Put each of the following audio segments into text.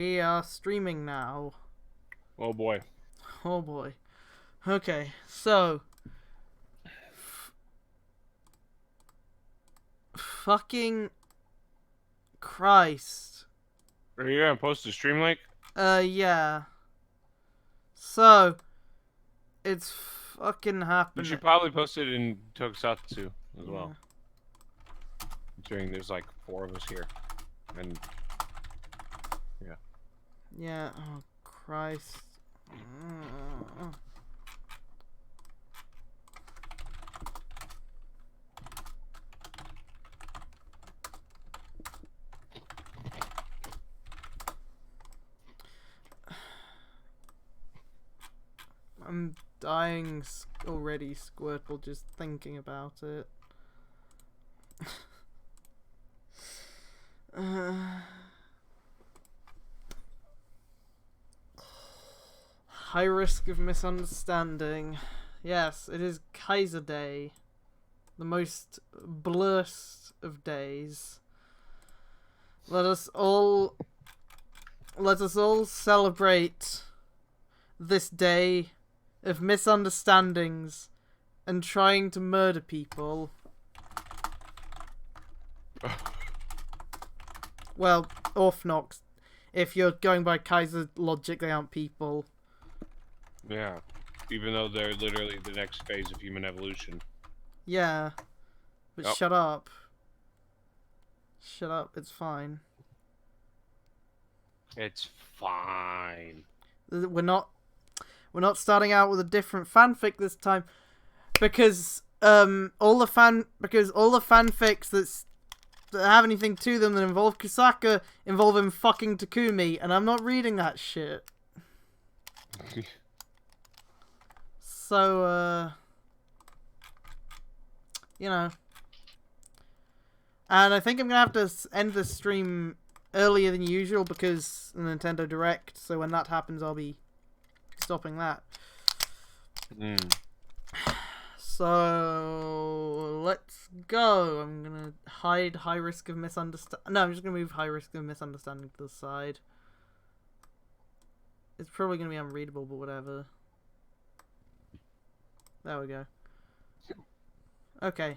We are streaming now. Oh boy. Oh boy. Okay, so. Fucking Christ. Are you gonna post a stream link? Yeah. So, it's fucking You happening. should probably post it in Tokusatsu as well. Yeah. Considering there's like 4 of us here. And yeah. Yeah, oh Christ. I'm dying already, Squirtle, just thinking about it. High risk of misunderstanding. Yes, it is Kaiser Day. The most blurst of days. Let us all celebrate this day of misunderstandings and trying to murder people. Well, Orphnox. If you're going by Kaiser logic, they aren't people. Yeah. Even though they're literally the next phase of human evolution. Yeah. But Yep. shut up. Shut up, it's fine. It's fine. We're not starting out with a different fanfic this time because all the fanfics that have anything to them that involve Kusaka involve him fucking Takumi, and I'm not reading that shit. So you know. And I think I'm gonna have to end the stream earlier than usual because the Nintendo Direct, so when that happens I'll be stopping that. So let's go. I'm gonna hide high risk of misunderstanding. No, I'm just gonna move high risk of misunderstanding to the side. It's probably gonna be unreadable, but whatever. There we go. Okay.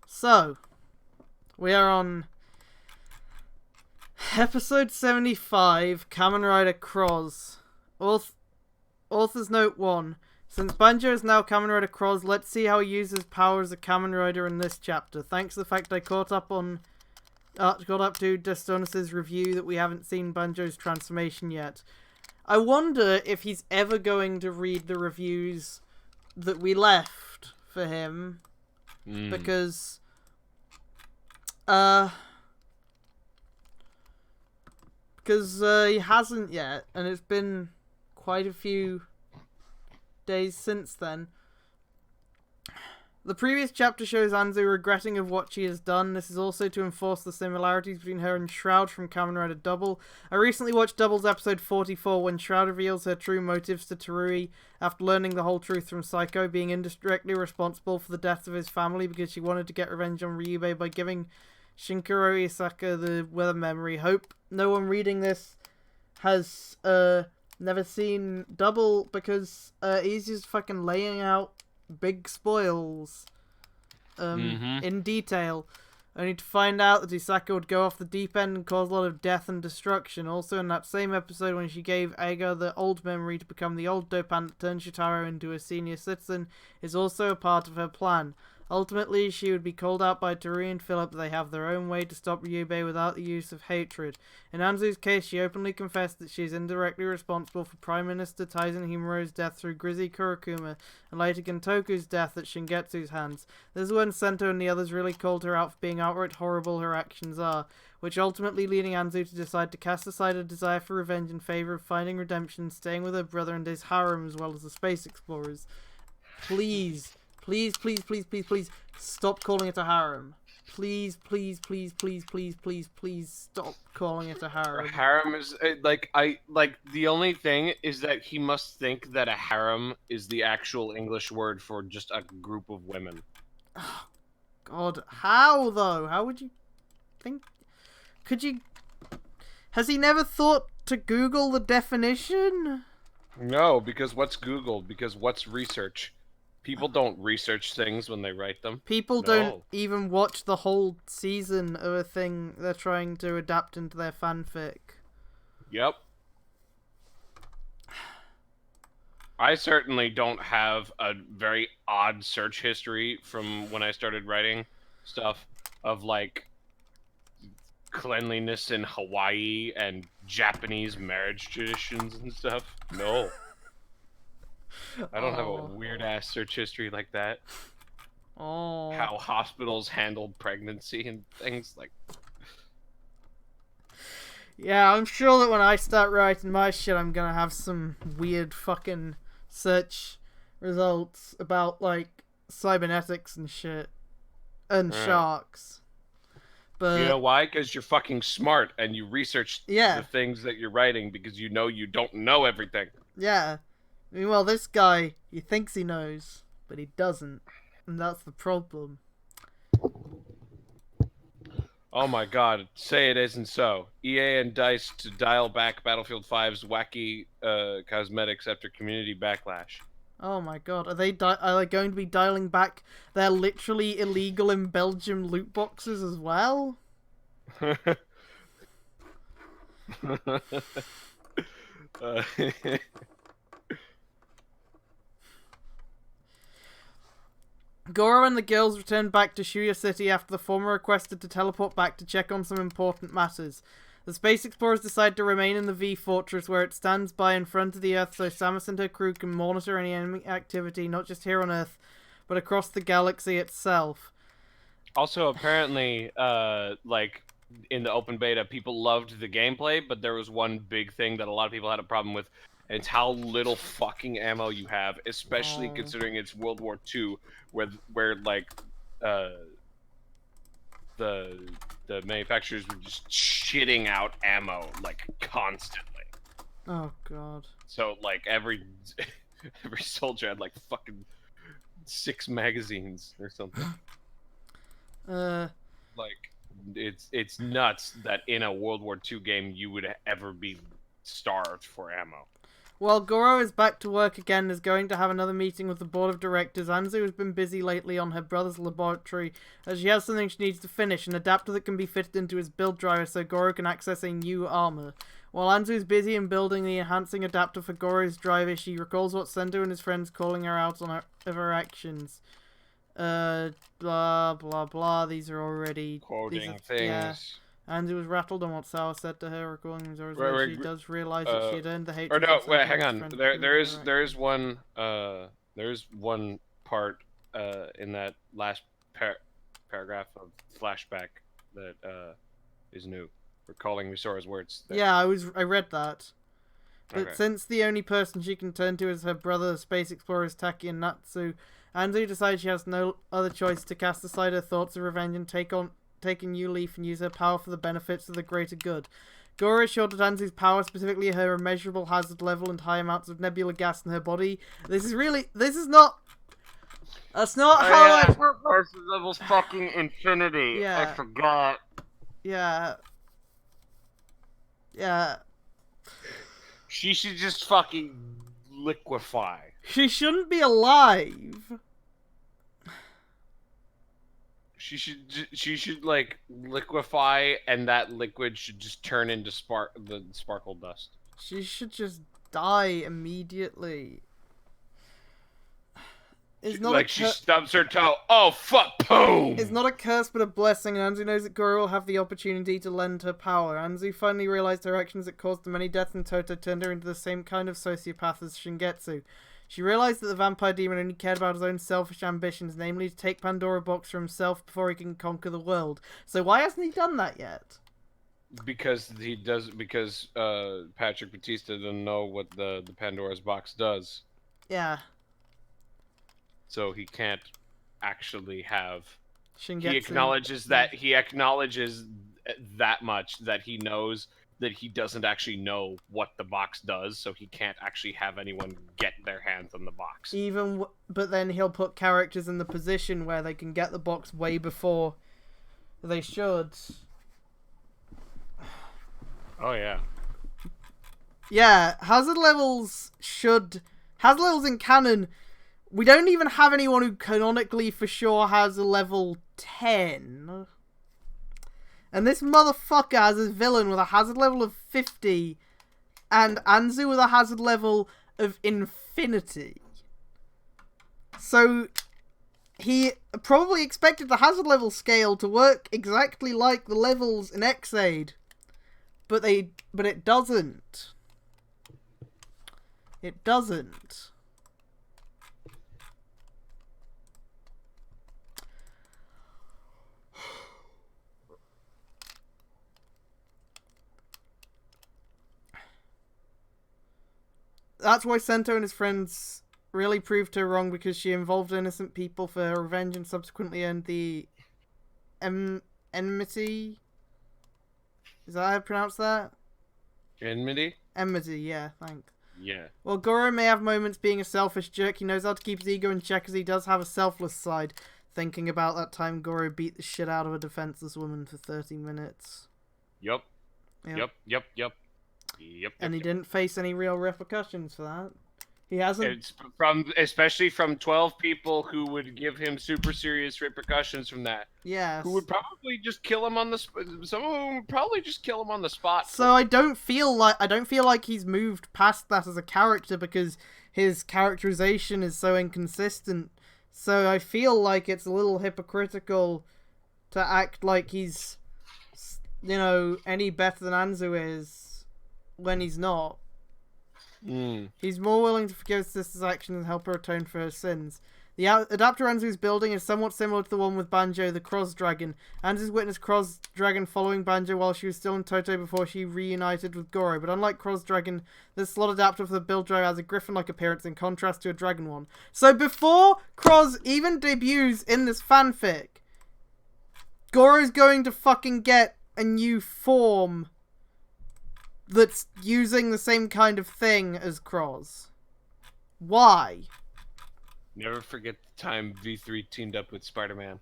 So we are on episode 75, Kamen Rider Cross. Author's Note 1. Since Banjo is now Kamen Rider Cross, let's see how he uses power as a Kamen Rider in this chapter. Thanks to the fact I caught up to Destonus' review that we haven't seen Banjo's transformation yet. I wonder if he's ever going to read the reviews that we left for him. Because he hasn't yet, and it's been quite a few days since then. The previous chapter shows Anzu regretting of what she has done. This is also to enforce the similarities between her and Shroud from Kamen Rider Double. I recently watched Double's episode 44 when Shroud reveals her true motives to Terui after learning the whole truth from Psycho being indirectly responsible for the deaths of his family because she wanted to get revenge on Ryubei by giving Shinkaro Isaka the weather memory. Hope no one reading this has never seen Double because he's just fucking laying out big spoils in detail, only to find out that Isaka would go off the deep end and cause a lot of death and destruction. Also in that same episode when she gave Eiga the old memory to become the old Dopan that turned Shitaro into a senior citizen is also a part of her plan. Ultimately, she would be called out by Terui and Philip. They have their own way to stop Ryubei without the use of hatred. In Anzu's case, she openly confessed that she is indirectly responsible for Prime Minister Taizen Himuro's death through Grizzy Kurokuma, and later Gentoku's death at Shingetsu's hands. This is when Sento and the others really called her out for being outright horrible her actions are, which ultimately leading Anzu to decide to cast aside a desire for revenge in favor of finding redemption, staying with her brother and his harem as well as the space explorers. Please, stop calling it a harem. Please stop calling it a harem. A harem is the only thing is that he must think that a harem is the actual English word for just a group of women. Oh, God, how though? How would you think? Could you Has he never thought to Google the definition? No, because what's Googled? Because what's research? People don't research things when they write them. People No. don't even watch the whole season of a thing they're trying to adapt into their fanfic. Yep. I certainly don't have a very odd search history from when I started writing stuff of like cleanliness in Hawaii and Japanese marriage traditions and stuff. No. I don't have a weird ass search history like that. Oh. How hospitals handled pregnancy and things like. Yeah, I'm sure that when I start writing my shit, I'm gonna have some weird fucking search results about, like, cybernetics and shit. And sharks. But you know why? Because you're fucking smart and you research yeah. the things that you're writing because you know you don't know everything. Yeah. Meanwhile, this guy, he thinks he knows, but he doesn't. And that's the problem. Oh my god, say it isn't so. EA and DICE to dial back Battlefield 5's wacky cosmetics after community backlash. Oh my god, are they going to be dialing back their literally illegal in Belgium loot boxes as well? Goro and the girls returned back to Shuya City after the former requested to teleport back to check on some important matters. The space explorers decide to remain in the V Fortress where it stands by in front of the Earth so Samus and her crew can monitor any enemy activity not just here on Earth, but across the galaxy itself. Also, apparently, like, in the open beta, people loved the gameplay, but there was one big thing that a lot of people had a problem with, and it's how little fucking ammo you have, especially considering it's World War II, where like, the manufacturers were just shitting out ammo, like, constantly. Oh, God. So, like, every soldier had, like, fucking 6 magazines or something. Like, it's nuts that in a World War II game you would ever be starved for ammo. While Goro is back to work again and is going to have another meeting with the board of directors, Anzu has been busy lately on her brother's laboratory as she has something she needs to finish, an adapter that can be fitted into his build driver so Goro can access a new armor. While Anzu is busy in building the enhancing adapter for Goro's driver, she recalls what Sendo and his friends calling her out on her actions. Blah, blah, blah, these are already... Quoting things. Yeah. Anzu was rattled on what Sawa said to her, recalling she does realize that she had earned the hatred. Or no, wait, hang on. There is one part in that last paragraph of flashback that is new. Recalling Misora's words. There. Yeah, I read that. But Okay. since the only person she can turn to is her brother, the space explorers Taki and Natsu, Anzu decides she has no other choice to cast aside her thoughts of revenge and take a new leaf and use her power for the benefits of the greater good. Goro is sure that Anzu's power, specifically her immeasurable hazard level and high amounts of nebula gas in her body. That's not how Hazard level's fucking infinity. Yeah. I forgot. Yeah. Yeah. She should just fucking liquefy. She shouldn't be alive. She should like liquefy, and that liquid should just turn into the sparkle dust. She should just die immediately. She stubs her toe. Oh fuck! Boom! It's not a curse but a blessing, and Anzu knows that Goro will have the opportunity to lend her power. Anzu finally realized her actions that caused the many deaths in Toto turned her into the same kind of sociopath as Shingetsu. She realized that the vampire demon only cared about his own selfish ambitions, namely to take Pandora Box for himself before he can conquer the world. So why hasn't he done that yet? Because Patrick Batista doesn't know what the Pandora's Box does. Yeah. So he can't actually have... Shingetsu. He acknowledges that much, that he knows that he doesn't actually know what the box does, so he can't actually have anyone get their hands on the box. But then he'll put characters in the position where they can get the box way before they should. Oh yeah. Yeah, hazard levels in canon. We don't even have anyone who canonically for sure has a level 10. And this motherfucker has a villain with a hazard level of 50 and Anzu with a hazard level of infinity. So he probably expected the hazard level scale to work exactly like the levels in Xaid. But it doesn't. It doesn't. That's why Sento and his friends really proved her wrong, because she involved innocent people for her revenge and subsequently earned the enmity. Is that how I pronounce that? Enmity? Enmity, yeah, thanks. Yeah. Well, Goro may have moments being a selfish jerk. He knows how to keep his ego in check, as he does have a selfless side. Thinking about that time Goro beat the shit out of a defenseless woman for 30 minutes. Yup. Yep. And he didn't face any real repercussions for that. He hasn't. It's especially from 12 people who would give him super serious repercussions from that. Yes. Who would probably just kill him on the some of them would probably just kill him on the spot. So I don't feel like he's moved past that as a character, because his characterization is so inconsistent. So I feel like it's a little hypocritical to act like he's, any better than Anzu is when he's not. He's more willing to forgive his sister's actions and help her atone for her sins. The adapter Anzu's building is somewhat similar to the one with Banjo, the Cross Dragon. Anzu's witnessed Cross Dragon following Banjo while she was still in Toto before she reunited with Goro, but unlike Cross Dragon, this slot adapter for the build drive has a griffin-like appearance in contrast to a dragon one. So before Cross even debuts in this fanfic, Goro's going to fucking get a new form that's using the same kind of thing as Cross. Why? Never forget the time V3 teamed up with Spider-Man.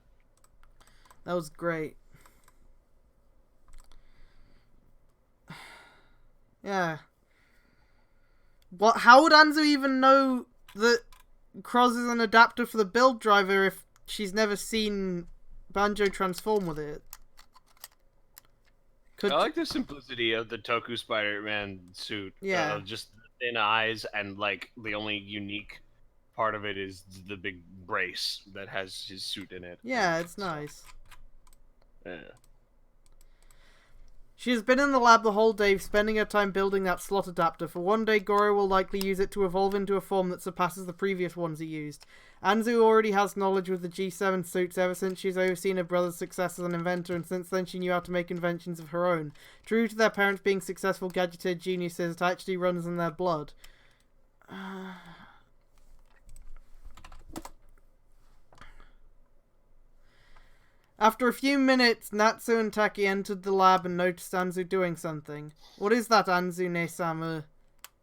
That was great. Yeah. How would Anzu even know that Cross is an adapter for the build driver if she's never seen Banjo transform with it? I like the simplicity of the Toku Spider-Man suit. Yeah. Just thin eyes, and like the only unique part of it is the big brace that has his suit in it. Yeah, it's nice. Yeah. She has been in the lab the whole day, spending her time building that slot adapter. For one day, Goro will likely use it to evolve into a form that surpasses the previous ones he used. Anzu already has knowledge with the G7 suits ever since she's overseen her brother's success as an inventor, and since then she knew how to make inventions of her own. True to their parents being successful gadgeteer geniuses, it actually runs in their blood. After a few minutes, Natsu and Taki entered the lab and noticed Anzu doing something. "What is that, Anzu ne-sama?"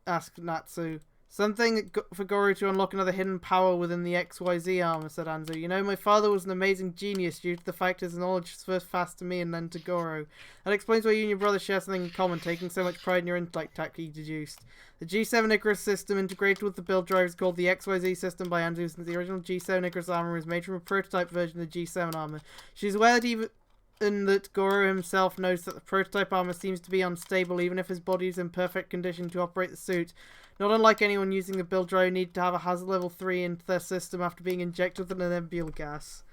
asked Natsu. "Something for Goro to unlock another hidden power within the XYZ armor," said Anzu. "You know, my father was an amazing genius due to the fact his knowledge was first passed to me and then to Goro. That explains why you and your brother share something in common, taking so much pride in your intellect," Taki deduced. The G7 Icarus system integrated with the build drive is called the XYZ system by Anzu, since the original G7 Icarus armor was made from a prototype version of the G7 armor. She's aware that even that Goro himself knows that the prototype armor seems to be unstable, even if his body is in perfect condition to operate the suit. Not unlike anyone using the build drive, need to have a hazard level 3 into their system after being injected with an nebula gas.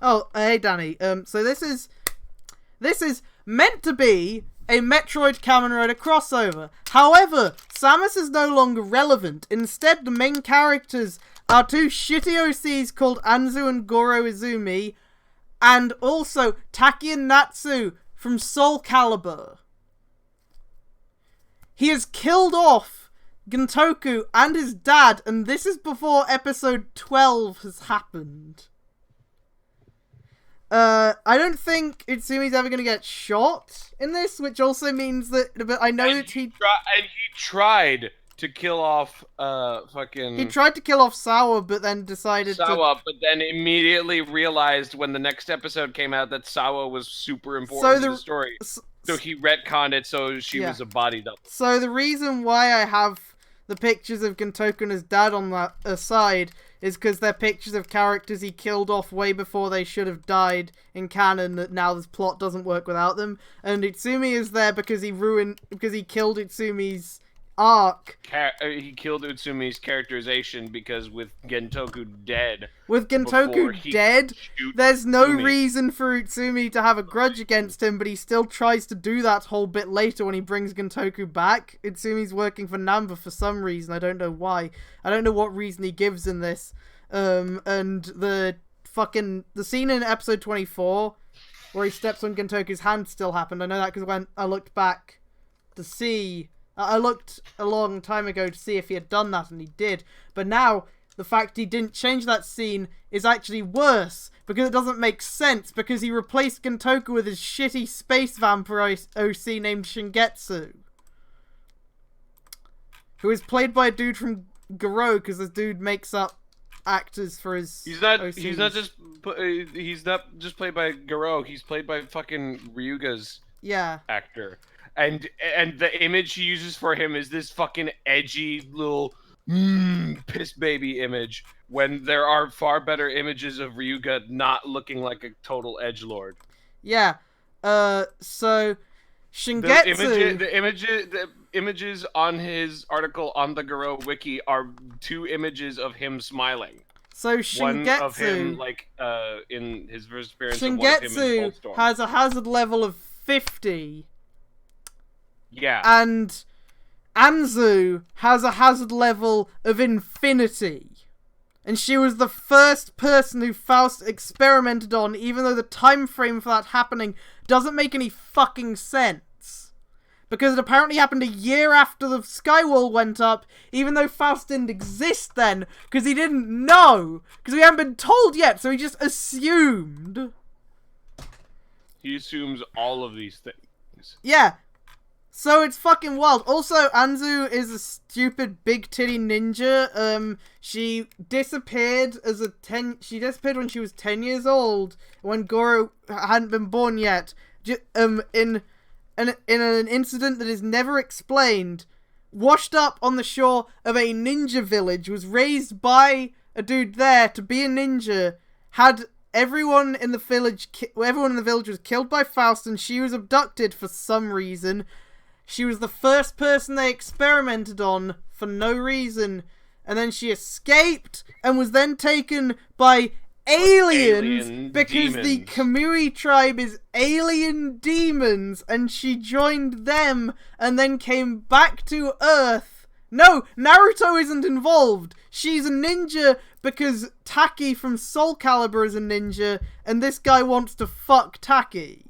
Oh, hey Danny. So this is meant to be a Metroid Kamen Rider crossover. However, Samus is no longer relevant. Instead, the main characters are two shitty OCs called Anzu and Goro Izumi, and also Taki and Natsu from Soul Calibur. He has killed off Gintoku and his dad, and this is before episode 12 has happened. I don't think Utsumi's ever gonna get shot in this, which also means that. But I know that he tried to kill off fucking He tried to kill off Sawa, but then decided Sawa, but then immediately realized when the next episode came out that Sawa was super important to the story. So he retconned it so she was a body double. So the reason why I have the pictures of Gintoku and his dad on that aside is because they're pictures of characters he killed off way before they should have died in canon, that now this plot doesn't work without them. And Utsumi is there because he killed Utsumi's arc. He killed Utsumi's characterization because with Gintoku dead... With Gintoku dead, there's no reason for Utsumi to have a grudge against him, but he still tries to do that whole bit later when he brings Gintoku back. Utsumi's working for Namba for some reason, I don't know why. I don't know what reason he gives in this. And the scene in episode 24, where he steps on Gintoku's hand still happened. I know that because when I looked back to see... I looked a long time ago to see if he had done that, and he did. But now, the fact he didn't change that scene is actually worse, because it doesn't make sense, because he replaced Gintoku with his shitty space vampire OC named Shingetsu, who is played by a dude from Garo, because this dude makes up actors for his OCs. He's not just played by Garo, he's played by fucking Ryuga's actor. And the image he uses for him is this fucking edgy little piss baby image, when there are far better images of Ryuga not looking like a total edgelord. Yeah. So Shingetsu... The images on his article on the Garo wiki are two images of him smiling. So Shingetsu... One of him, like, in his first appearance, Shingetsu has a hazard level of 50. Yeah. And Anzu has a hazard level of infinity. And she was the first person who Faust experimented on, even though the time frame for that happening doesn't make any fucking sense. Because it apparently happened a year after the Skywall went up, even though Faust didn't exist then, because he didn't know. Because we hadn't been told yet, so he just assumed. He assumes all of these things. Yeah. So it's fucking wild. Also, Anzu is a stupid big titty ninja. She disappeared She disappeared when she was 10 years old, when Goro hadn't been born yet. In an incident that is never explained. Washed up on the shore of a ninja village. Was raised by a dude there to be a ninja. Had everyone in the village was killed by Faust, and she was abducted for some reason. She was the first person they experimented on for no reason. And then she escaped and was then taken by aliens because demons. The Kamui tribe is alien demons, and she joined them and then came back to Earth. No, Naruto isn't involved. She's a ninja because Taki from Soul Calibur is a ninja, and this guy wants to fuck Taki.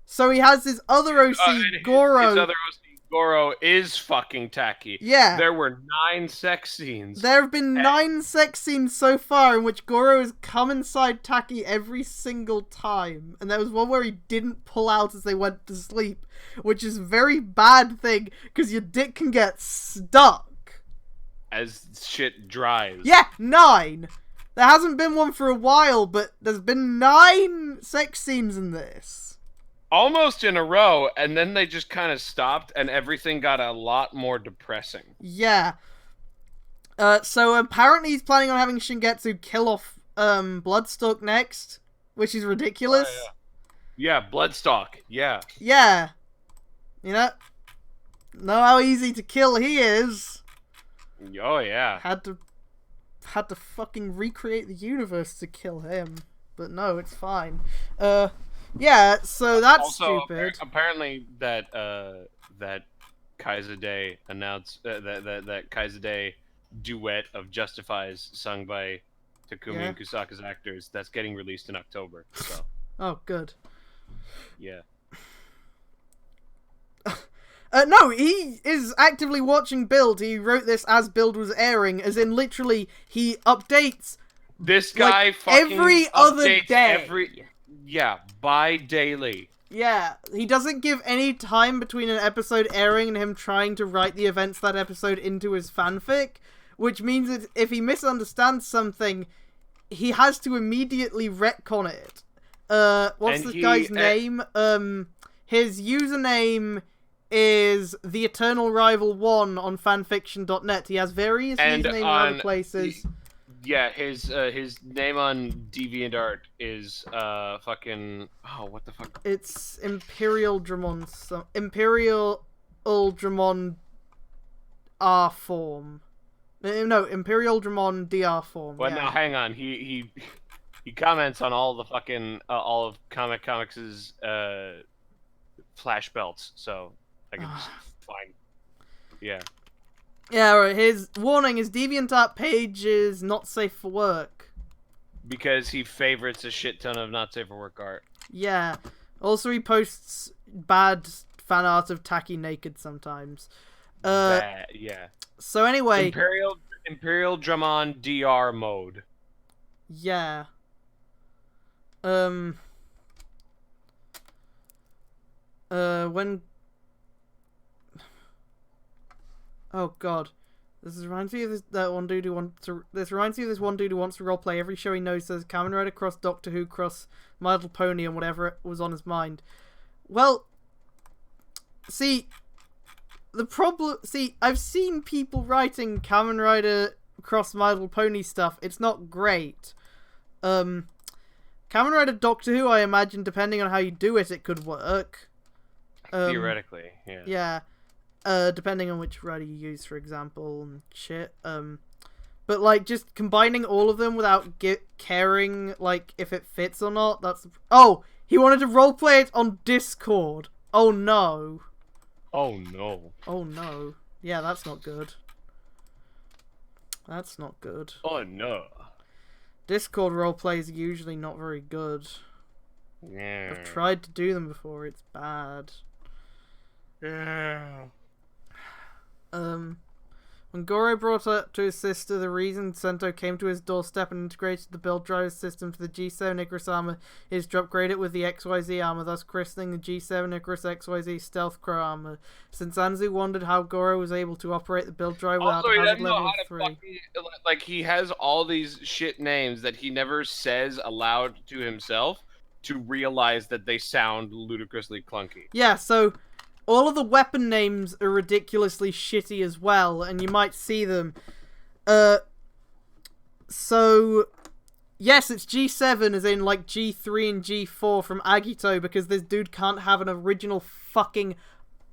So he has his other OC, Goro. His other OC, Goro, is fucking Taki. Yeah. There were 9 sex scenes. There have been 9 sex scenes so far in which Goro has come inside Taki every single time. And there was one where he didn't pull out as they went to sleep, which is a very bad thing, because your dick can get stuck. As shit dries. Yeah, 9! There hasn't been one for a while, but there's been 9 sex scenes in this. Almost in a row, and then they just kind of stopped, and everything got a lot more depressing. Yeah. So apparently he's planning on having Shingetsu kill off Bloodstalk next, which is ridiculous. Oh, yeah, Bloodstalk. Yeah. Yeah. You know how easy to kill he is. Oh yeah. Had to fucking recreate the universe to kill him, but no, it's fine. Yeah, so that's also, stupid. Apparently, that Kaizade announced that Kaizade duet of Justifies sung by Takumi and Kusaka's actors, that's getting released in October. So. Oh, good. Yeah. No, he is actively watching Build. He wrote this as Build was airing, as in literally he updates. This guy like, fucking every other day. Yeah, bi-daily. Yeah, he doesn't give any time between an episode airing and him trying to write the events of that episode into his fanfic, which means that if he misunderstands something, he has to immediately retcon it. What's this guy's name? His username is the Eternal Rival 1 on fanfiction.net. He has various usernames in other places. His name on DeviantArt is fucking what the fuck? It's Imperial Dramon. Imperial Dramon R form. No, Imperial Dramon DR form. Well, now hang on. He comments on all the fucking all of Comics' flash belts, so I can just fine. Yeah. Yeah, right. His warning is DeviantArt page is not safe for work. Because he favorites a shit ton of not safe for work art. Yeah. Also, he posts bad fan art of Tacky naked sometimes. Yeah. So anyway, Imperial Drummond DR mode. Yeah. When... Oh god. This reminds me of this one dude who wants to roleplay every show he knows, says Kamen Rider cross Doctor Who cross My Little Pony and whatever was on his mind. Well, see, I've seen people writing Kamen Rider cross My Little Pony stuff. It's not great. Kamen Rider Doctor Who, I imagine, depending on how you do it, it could work. Theoretically, yeah. Yeah. Depending on which rider you use, for example, and shit. But, like, just combining all of them without caring, like, if it fits or not, that's... Oh! He wanted to roleplay it on Discord! Oh, no. Oh, no. Oh, no. Yeah, that's not good. That's not good. Oh, no. Discord roleplays are usually not very good. Yeah. I've tried to do them before, it's bad. Yeah. When Goro brought up to his sister the reason Sento came to his doorstep and integrated the build driver system to the G7 Icarus armor is to upgrade it with the XYZ armor, thus christening the G7 Icarus XYZ Stealth Crow armor. Since Anzu wondered how Goro was able to operate the build driver without hazard level 3. Like, he has all these shit names that he never says aloud to himself to realize that they sound ludicrously clunky. Yeah, so... all of the weapon names are ridiculously shitty as well, and you might see them. So, yes, it's G7 as in, like, G3 and G4 from Agito, because this dude can't have an original fucking,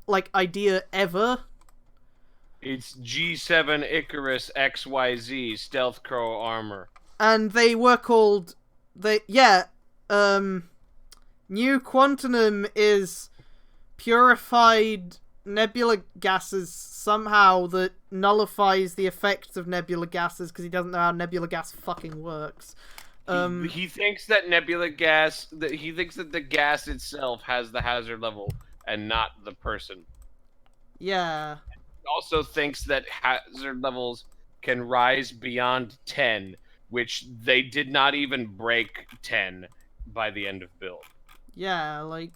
like, idea ever. It's G7 Icarus XYZ Stealth Crow armor. And they were called... New Quantum is... purified nebula gases somehow that nullifies the effects of nebula gases because he doesn't know how nebula gas fucking works. He thinks that nebula gas, he thinks that the gas itself has the hazard level and not the person. Yeah. He also thinks that hazard levels can rise beyond 10, which they did not even break 10 by the end of build. Yeah, like...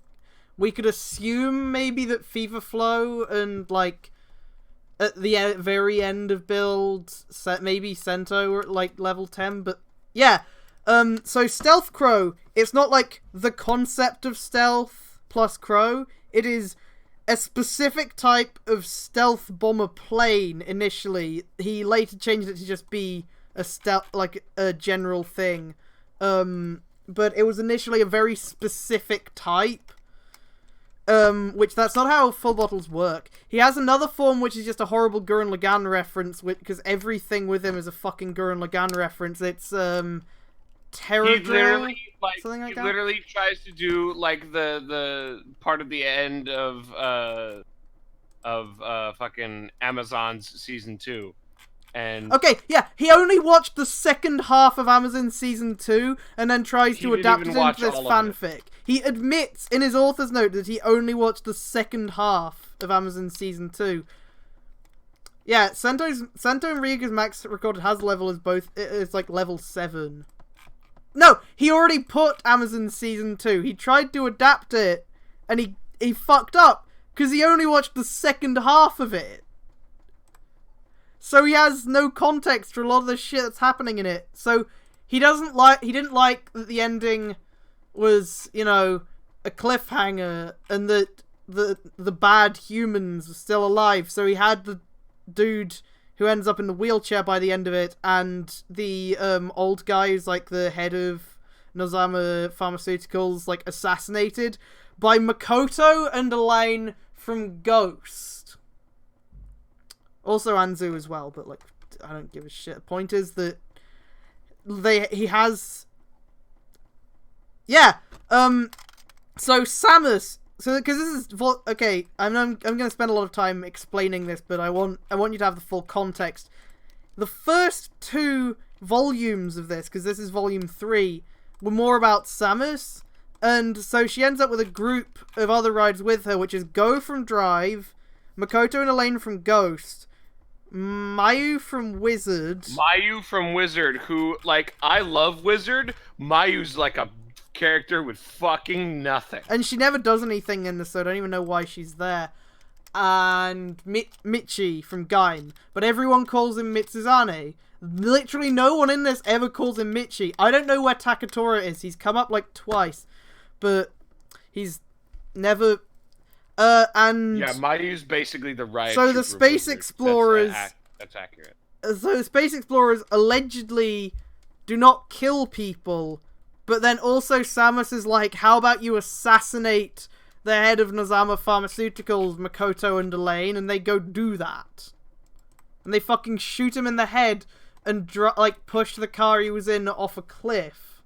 we could assume maybe that Fever Flow and, like, at the very end of build, maybe Sento were at, like, level 10, but, yeah. So Stealth Crow, it's not, like, the concept of stealth plus Crow. It is a specific type of stealth bomber plane, initially. He later changed it to just be a stealth, like, a general thing. But it was initially a very specific type. Which that's not how full bottles work. He has another form which is just a horrible Gurren Lagann reference, because everything with him is a fucking Gurren Lagann reference. It's Terror Drill, something like that. He literally tries to do like the part of the end of fucking Amazon's season 2. And okay, yeah, he only watched the second half of Amazon season 2 and then tries to adapt it into this fanfic. He admits in his author's note that he only watched the second half of Amazon season 2. Yeah, Sento and Ryuga's max recorded hazard level is it's like level 7. No, he already put Amazon season 2. He tried to adapt it and he fucked up because he only watched the second half of it. So he has no context for a lot of the shit that's happening in it. So he didn't like that the ending was, you know, a cliffhanger and that the bad humans were still alive. So he had the dude who ends up in the wheelchair by the end of it, and the old guy who's like the head of Nozomi Pharmaceuticals, like assassinated by Makoto and Elaine from Ghost. Also Anzu as well, but like I don't give a shit. The point is that he has so Samus. So, because this is okay, I'm going to spend a lot of time explaining this, but I want you to have the full context. The first 2 volumes of this, because this is volume 3, were more about Samus, and so she ends up with a group of other rides with her, which is Go from Drive, Makoto and Elaine from Ghost, Mayu from Wizard, who, like, I love Wizard. Mayu's like a character with fucking nothing. And she never does anything in this, so I don't even know why she's there. And Michi from Gain. But everyone calls him Mitsuzane. Literally no one in this ever calls him Michi. I don't know where Takatora is. He's come up like twice. But he's never... and... Yeah, Mayu's basically the riot So the Space Explorers... That's accurate. So the Space Explorers allegedly do not kill people... But then also Samus is like, how about you assassinate the head of Nozomi Pharmaceuticals, Makoto and Elaine, and they go do that. And they fucking shoot him in the head and push the car he was in off a cliff.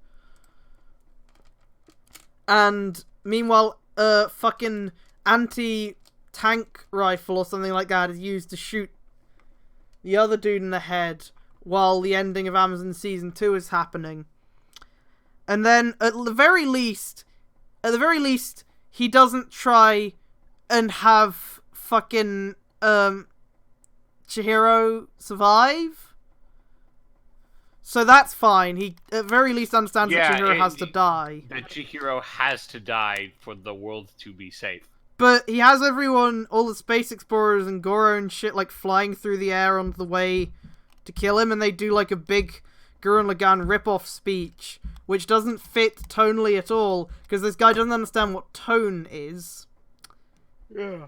And meanwhile, fucking anti-tank rifle or something like that is used to shoot the other dude in the head while the ending of Amazon Season 2 is happening. And then, at the very least, he doesn't try and have fucking, Chihiro survive. So that's fine. He, at very least, understands that Chihiro has to die. That Chihiro has to die for the world to be safe. But he has everyone, all the Space Explorers and Goro and shit, like, flying through the air on the way to kill him, and they do, like, a big Gurren Lagann rip-off speech, which doesn't fit tonally at all, because this guy doesn't understand what tone is. Yeah.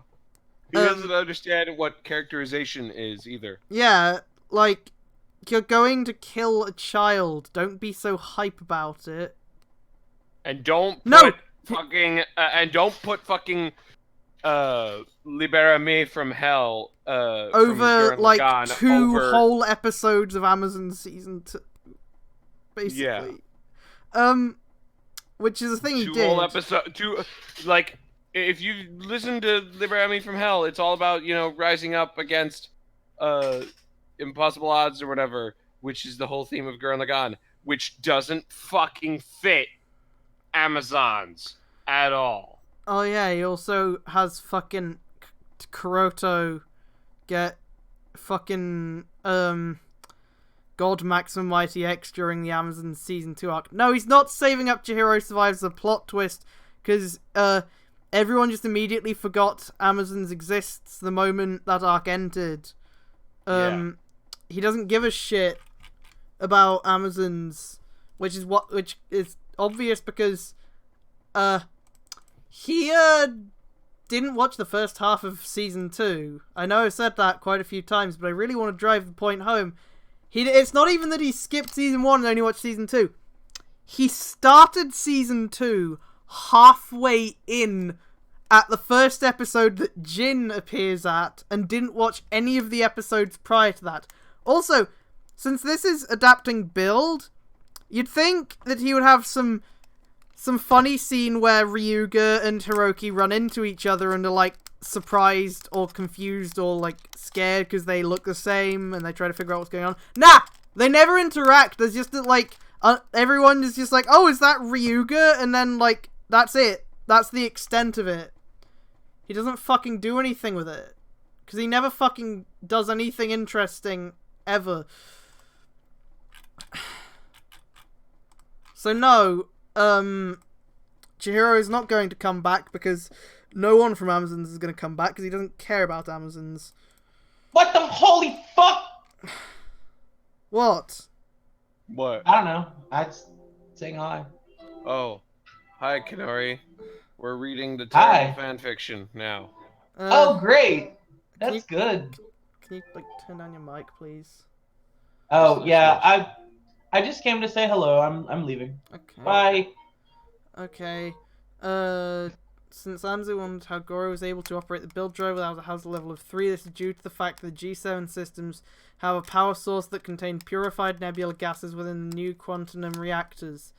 He doesn't understand what characterization is, either. Yeah, like, you're going to kill a child. Don't be so hype about it. And don't put fucking Libera Me from Hell over, from like, Lagann, 2 whole episodes of Amazon Season 2. Basically. Yeah. Which is the thing he did. 2 whole episodes. Like, if you listen to Libera Me from Hell, it's all about, you know, rising up against impossible odds or whatever, which is the whole theme of Gurren Lagann, which doesn't fucking fit Amazons at all. Oh yeah, he also has fucking Kuroto get fucking God Maximum Mighty X during the Amazon Season 2 arc. No, he's not saving up Chihiro Survives the plot twist, because everyone just immediately forgot Amazons exists the moment that arc ended. He doesn't give a shit about Amazons, which is obvious because he didn't watch the first half of Season 2. I know I've said that quite a few times, but I really want to drive the point home. It's not even that he skipped Season 1 and only watched Season 2. He started Season 2 halfway in at the first episode that Jin appears at and didn't watch any of the episodes prior to that. Also, since this is adapting Build, you'd think that he would have some funny scene where Ryuga and Hiroki run into each other and are, like, surprised or confused or, like, scared because they look the same and they try to figure out what's going on. Nah! They never interact. There's just, like, everyone is just like, oh, is that Ryuga? And then, like, that's it. That's the extent of it. He doesn't fucking do anything with it. Because he never fucking does anything interesting, ever. So no, Chihiro is not going to come back because no one from Amazons is going to come back because he doesn't care about Amazons. What the holy fuck? What? What? I don't know. I just saying hi. Oh, hi, Kanori. We're reading the Hi. terrible fanfiction now. Oh, great. Can That's good. Can you like turn down your mic, please? Oh yeah, I just came to say hello. I'm leaving. Okay. Bye. Okay. Since Anzu wondered how Goro was able to operate the build drive without a hazard level of 3, this is due to the fact that the G7 systems have a power source that contains purified nebula gases within the new quantum reactors.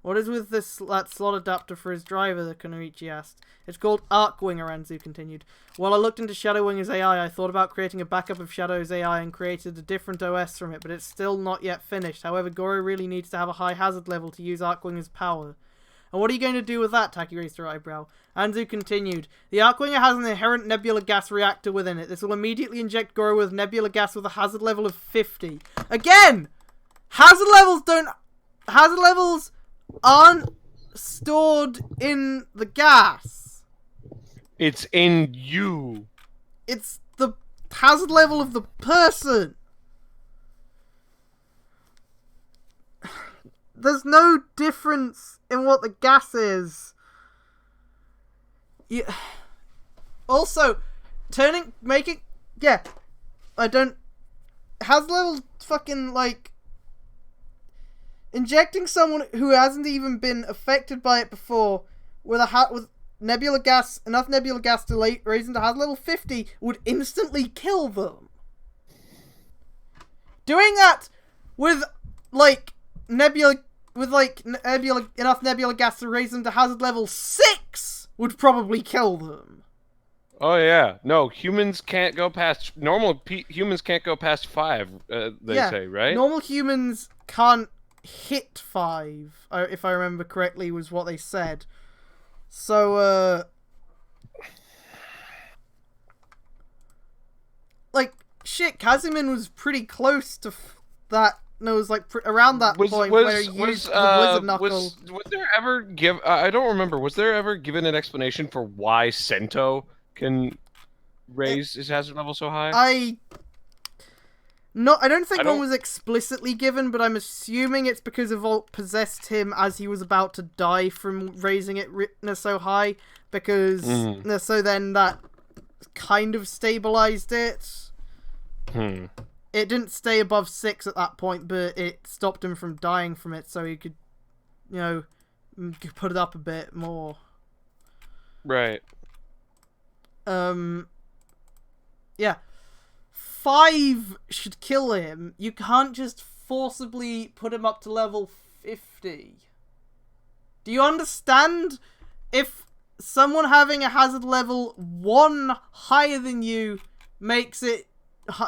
What is with that slot adapter for his driver, the Kunoichi asked. It's called Arcwinger, Anzu continued. While I looked into Shadowwinger's AI, I thought about creating a backup of Shadow's AI and created a different OS from it, but it's still not yet finished. However, Goro really needs to have a high hazard level to use Arcwinger's power. And what are you going to do with that? Taki raised her eyebrow. Anzu continued. The Arcwinger has an inherent nebula gas reactor within it. This will immediately inject Goro with nebula gas with a hazard level of 50. Again! Hazard levels aren't stored in the gas. It's in you. It's the hazard level of the person. There's no difference in what the gas is. Also, hazard level fucking, like, injecting someone who hasn't even been affected by it before with nebula gas, enough nebula gas to raise them to hazard level 50 would instantly kill them. Doing that with, like, enough nebula gas to raise them to hazard level 6 would probably kill them. Oh yeah, no, humans can't go past humans can't go past 5. They say, right? Normal humans can't hit 5, if I remember correctly, was what they said. So, like, shit, Kazumin was pretty close to that. No, it was like around that point where he used the Wizard Knuckle. Was there ever I don't remember. Was there ever given an explanation for why Sento can raise his hazard level so high? I don't think one was explicitly given, but I'm assuming it's because Evolt possessed him as he was about to die from raising it so high, because so then that kind of stabilized it. It didn't stay above 6 at that point, but it stopped him from dying from it, so he could, put it up a bit more. Right. Yeah. 5 should kill him. You can't just forcibly put him up to level 50. Do you understand? If someone having a hazard level 1 higher than you makes it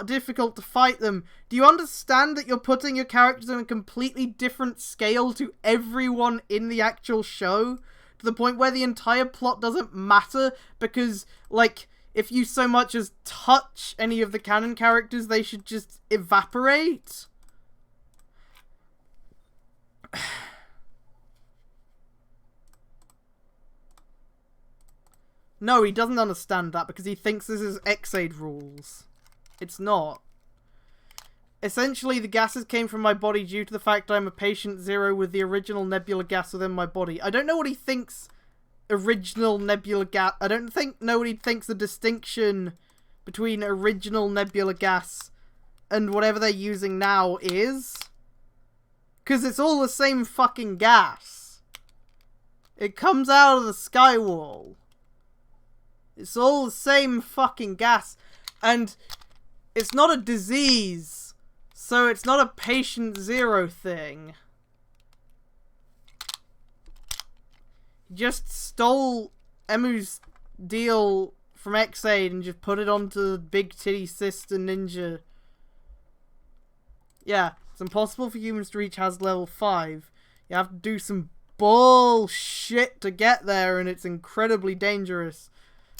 difficult to fight them, do you understand that you're putting your characters on a completely different scale to everyone in the actual show? To the point where the entire plot doesn't matter because, like, if you so much as touch any of the canon characters, they should just evaporate? No, he doesn't understand that because he thinks this is Xaid rules. It's not. Essentially, the gases came from my body due to the fact I'm a patient 0 with the original nebula gas within my body. I don't know what he thinks original nebula gas... I don't know what he thinks the distinction between original nebula gas and whatever they're using now is. Because it's all the same fucking gas. It comes out of the sky wall. It's all the same fucking gas. And it's not a disease, so it's not a patient 0 thing. He just stole Emu's deal from Xaid and just put it onto the big titty sister ninja. Yeah, it's impossible for humans to reach hazard level 5. You have to do some bullshit to get there, and it's incredibly dangerous.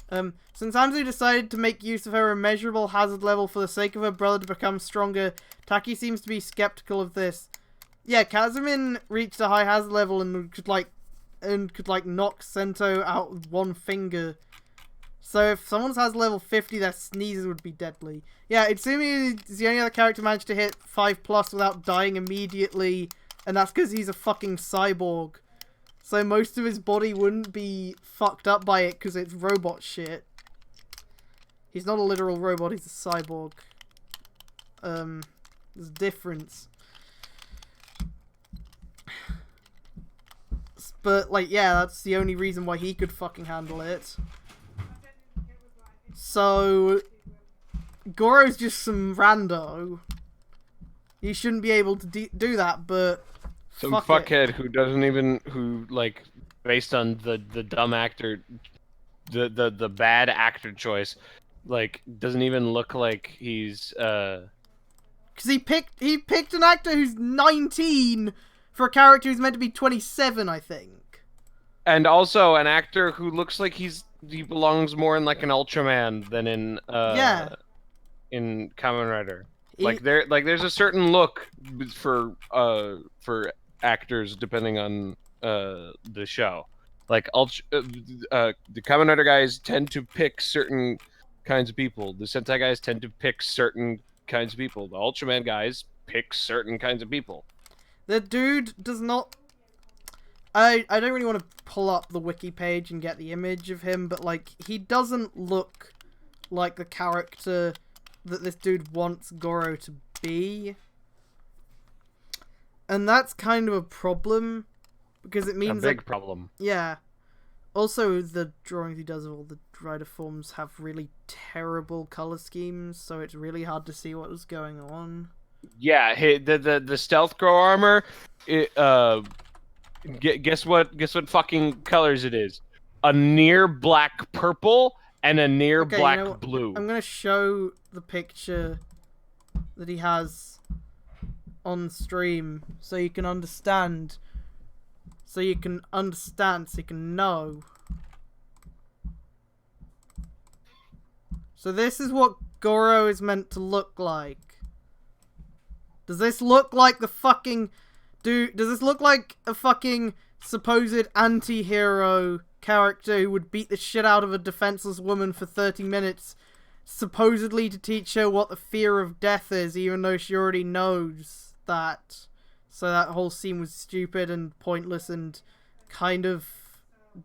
Since Anzu decided to make use of her immeasurable hazard level for the sake of her brother to become stronger, Taki seems to be skeptical of this. Yeah, Kazumin reached a high hazard level and could, like, and could like knock Sento out with one finger. So if someone has level 50, their sneezes would be deadly. Yeah, Itsumi is the only other character managed to hit 5+ without dying immediately, and that's because he's a fucking cyborg. So most of his body wouldn't be fucked up by it because it's robot shit. He's not a literal robot, he's a cyborg. There's a difference. But, like, yeah, that's the only reason why he could fucking handle it. So, Goro's just some rando. He shouldn't be able to do that, but some fuckhead who doesn't even, like, based on the dumb actor, the bad actor choice, like, doesn't even look like he's, Because he picked an actor who's 19 for a character who's meant to be 27, I think. And also an actor who looks like he belongs more in like an Ultraman than in in Kamen Rider. There's a certain look for actors depending on the show. Like the Kamen Rider guys tend to pick certain kinds of people. The Sentai guys tend to pick certain kinds of people. The Ultraman guys pick certain kinds of people. The dude does not... I don't really want to pull up the wiki page and get the image of him, but, like, he doesn't look like the character that this dude wants Goro to be. And that's kind of a problem, because it means... A big problem. Yeah. Also, the drawings he does of all the rider forms have really terrible color schemes, so it's really hard to see what was going on. Yeah, the stealth grow armor, guess what fucking colors it is? A near black purple and a near black blue. I'm gonna show the picture that he has on stream so you can understand. So you can know. So this is what Goro is meant to look like. Does this look like the fucking... Does this look like a fucking supposed anti-hero character who would beat the shit out of a defenseless woman for 30 minutes, supposedly to teach her what the fear of death is, even though she already knows that? So that whole scene was stupid and pointless and kind of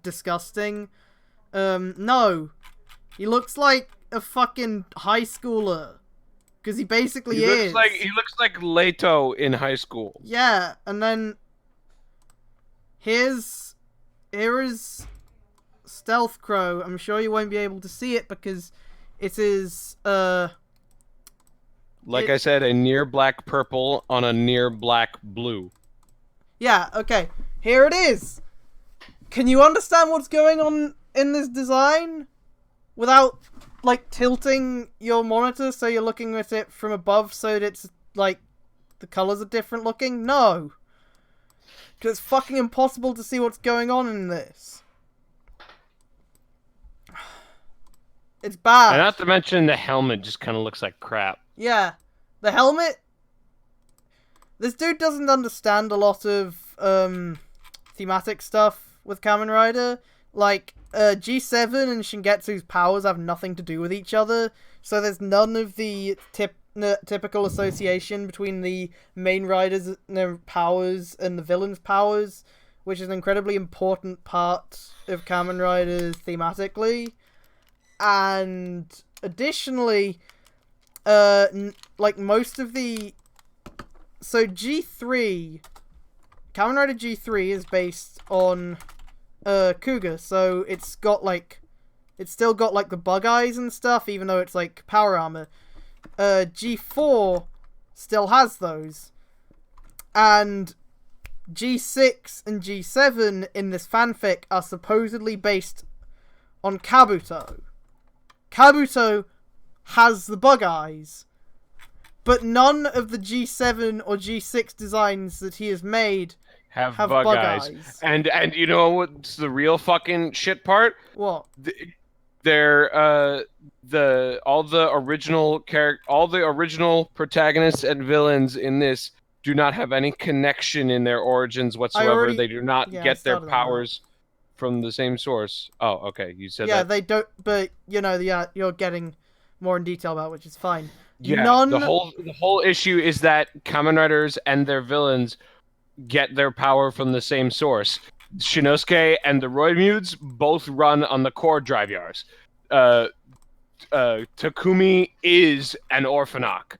disgusting. No. He looks like a fucking high schooler. Because he basically is. He looks like Leto in high school. Yeah, and then here is Stealth Crow. I'm sure you won't be able to see it because it is I said, a near black purple on a near black blue. Yeah, okay. Here it is. Can you understand what's going on in this design without like tilting your monitor so you're looking at it from above so that it's like the colors are different looking? No. Because it's fucking impossible to see what's going on in this. It's bad. And not to mention the helmet just kind of looks like crap. Yeah. The helmet... This dude doesn't understand a lot of thematic stuff with Kamen Rider. Like, G7 and Shingetsu's powers have nothing to do with each other, so there's none of the typical association between the main rider's powers and the villain's powers, which is an incredibly important part of Kamen Rider thematically. And additionally, like most of the... So G3, Kamen Rider G3 is based on Kuga, so it's still got like the bug eyes and stuff, even though it's like power armor. G4 still has those, and G6 and G7 in this fanfic are supposedly based on Kabuto. Kabuto has the bug eyes, but none of the G7 or G6 designs that he has made have bug eyes. And you know what's the real fucking shit part? What? All the original protagonists and villains in this do not have any connection in their origins whatsoever. They do not get their powers from the same source. Oh, okay. You said that. Yeah, they don't. But you're getting more in detail about, which is fine. Yeah, the whole issue is that Kamen Riders and their villains get their power from the same source. Shinosuke and the Roimudes both run on the core drive yars. Takumi is an Orphanok.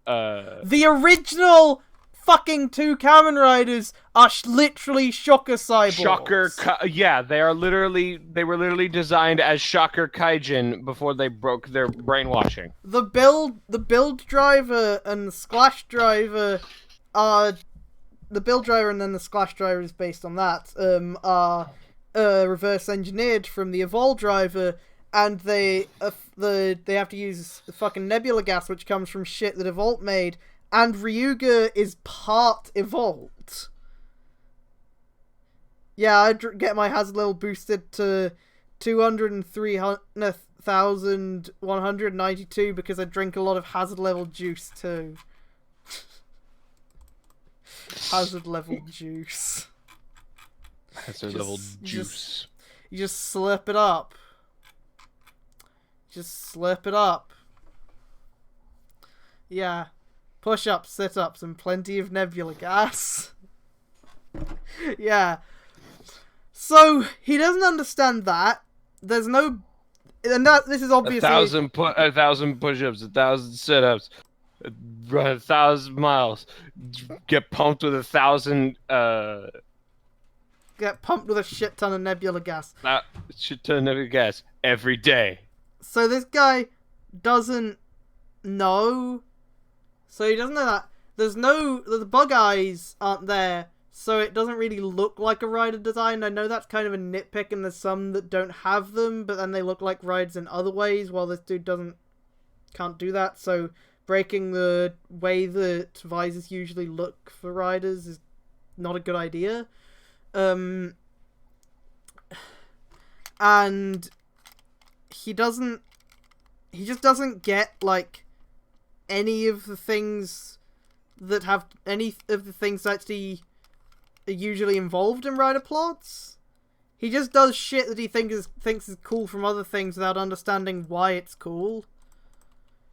The original fucking 2 Kamen Riders are literally Shocker cyborgs. Yeah, they were literally designed as Shocker Kaijin before they broke their brainwashing. The build driver and the splash driver are the build driver, and then the splash driver is based on that. Are reverse engineered from the Evolve driver, and they have to use the fucking nebula gas, which comes from shit that Evolve made. And Ryuga is part Evolved. Yeah, I get my hazard level boosted to 203,192 because I drink a lot of hazard level juice too. Hazard level juice. Hazard level juice. You just slurp it up. Just slurp it up. Yeah. Push-ups, sit-ups, and plenty of nebula gas. Yeah. So, he doesn't understand that. There's no... And this is obviously... 1,000 push-ups, 1,000 sit-ups, run 1,000 miles, get pumped with 1,000... Get pumped with a shit ton of nebula gas. Shit ton of nebula gas every day. So this guy doesn't know... So he doesn't know that. The bug eyes aren't there, so it doesn't really look like a rider design. I know that's kind of a nitpick, and there's some that don't have them, but then they look like riders in other ways, while this dude can't do that. So breaking the way that visors usually look for riders is not a good idea. And he just doesn't get, like, any of the things that actually are usually involved in rider plots. He just does shit that he thinks is cool from other things without understanding why it's cool.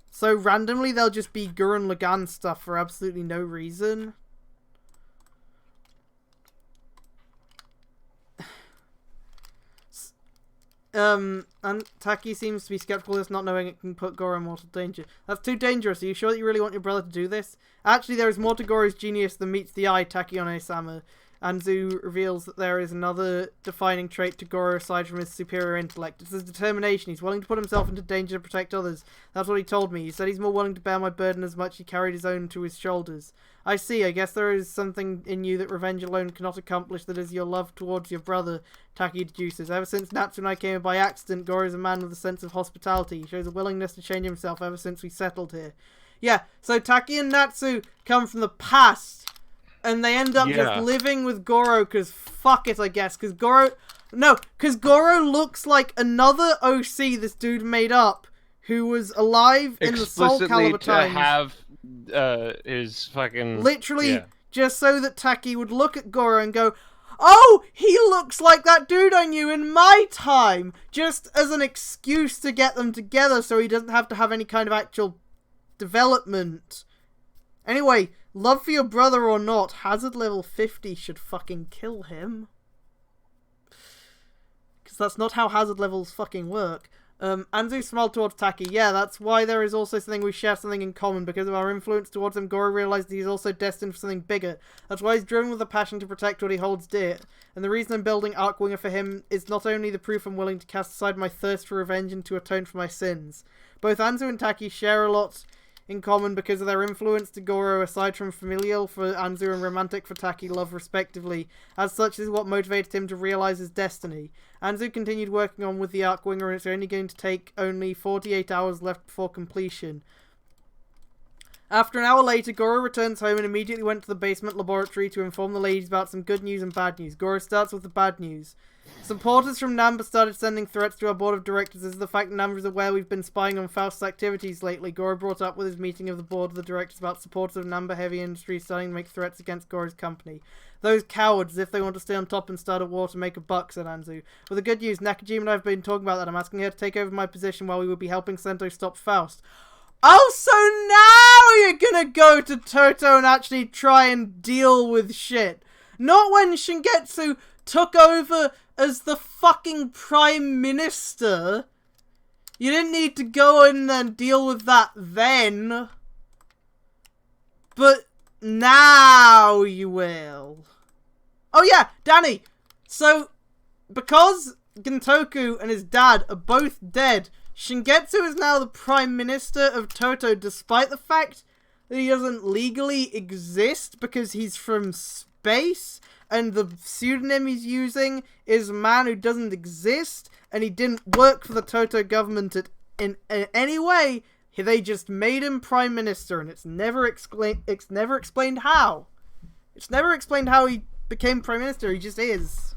So randomly they'll just be Gurren Lagann stuff for absolutely no reason. And Taki seems to be skeptical of this, not knowing it can put Goro in mortal danger. That's too dangerous. Are you sure that you really want your brother to do this? Actually, there is more to Goro's genius than meets the eye, Takione-sama. Anzu reveals that there is another defining trait to Goro aside from his superior intellect. It's his determination. He's willing to put himself into danger to protect others. That's what he told me. He said he's more willing to bear my burden as much as he carried his own to his shoulders. I see. I guess there is something in you that revenge alone cannot accomplish, that is your love towards your brother, Taki deduces. Ever since Natsu and I came here by accident, Goro is a man with a sense of hospitality. He shows a willingness to change himself ever since we settled here. Yeah, so Taki and Natsu come from the past, and they end up just living with Goro, because fuck it, I guess, because Goro looks like another OC this dude made up, who was alive in the Soul Calibur times. To have his fucking... Literally, just so that Taki would look at Goro and go, oh, he looks like that dude I knew in my time! Just as an excuse to get them together so he doesn't have to have any kind of actual development. Anyway, love for your brother or not, hazard level 50 should fucking kill him. Because that's not how hazard levels fucking work. Anzu smiled towards Taki. Yeah, that's why there is also something we share something in common. Because of our influence towards him, Goro realized that he's also destined for something bigger. That's why he's driven with a passion to protect what he holds dear. And the reason I'm building Arcwinger for him is not only the proof I'm willing to cast aside my thirst for revenge and to atone for my sins. Both Anzu and Taki share a lot in common because of their influence to Goro, aside from familial for Anzu and romantic for Taki love respectively. As such, this is what motivated him to realize his destiny. Anzu continued working on with the Arcwinger, and it's only going to take only 48 hours left before completion. After an hour later, Goro returns home and immediately went to the basement laboratory to inform the ladies about some good news and bad news. Goro starts with the bad news. Supporters from Namba started sending threats to our board of directors. This is the fact Namba is aware we've been spying on Faust's activities lately. Goro brought up with his meeting of the board of the directors about supporters of Namba Heavy Industries starting to make threats against Goro's company. Those cowards, as if they want to stay on top and start a war to make a buck, said Anzu. Well, the good news, Nakajima and I have been talking about that. I'm asking her to take over my position while we will be helping Sento stop Faust. Oh, so now you're gonna go to Toto and actually try and deal with shit. Not when Shingetsu took over as the fucking Prime Minister. You didn't need to go in and deal with that then. But now you will. Oh yeah, Danny. So, because Gintoku and his dad are both dead, Shingetsu is now the Prime Minister of Toto, despite the fact that he doesn't legally exist because he's from space, and the pseudonym he's using is a man who doesn't exist, and he didn't work for the Toto government in any way. They just made him Prime Minister, and it's never explained how. It's never explained how he became Prime Minister. He just is.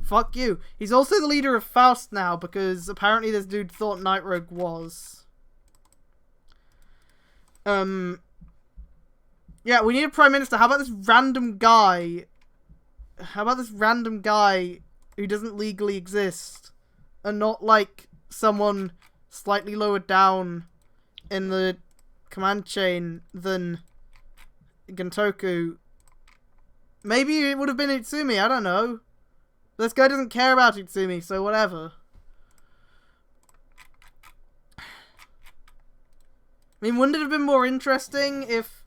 Fuck you. He's also the leader of Faust now, because apparently this dude thought Night Rogue was. Yeah, we need a Prime Minister. How about this random guy? Who doesn't legally exist? And not like someone slightly lower down in the command chain than Gintoku. Maybe it would have been Utsumi, I don't know. This guy doesn't care about Utsumi, so whatever. I mean, wouldn't it have been more interesting if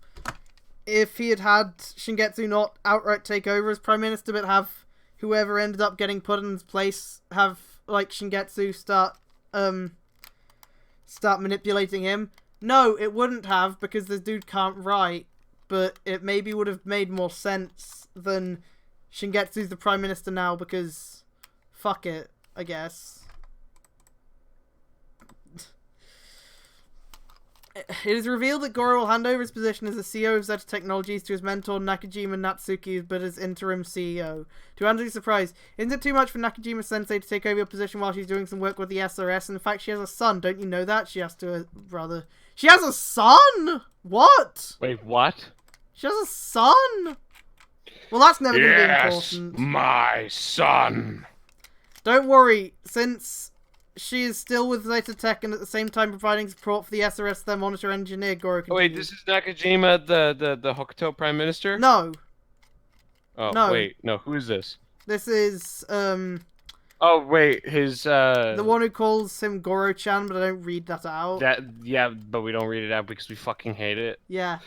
he had Shingetsu not outright take over as Prime Minister, but have whoever ended up getting put in his place have, like, Shingetsu start manipulating him? No, it wouldn't have, because this dude can't write, but it maybe would have made more sense than Shingetsu's the Prime Minister now, because fuck it, I guess. It is revealed that Goro will hand over his position as the CEO of Zeta Technologies to his mentor Nakajima Natsuki, but as interim CEO. To Anzu's surprise, isn't it too much for Nakajima-sensei to take over your position while she's doing some work with the SRS? In fact, she has a son. Don't you know that? She has a son? What? Wait, what? She has a son? Well, that's never going to be important. My son. Don't worry, since she is still with Zeta Tech and at the same time providing support for the SRS, their monitor engineer, Goro continues. Oh, wait, this is Nakajima, the Hokuto Prime Minister? No. Oh, no. Wait, no, who is this? This is, Oh, wait, his, the one who calls him Goro-chan, but I don't read that out. Yeah, but we don't read it out because we fucking hate it. Yeah.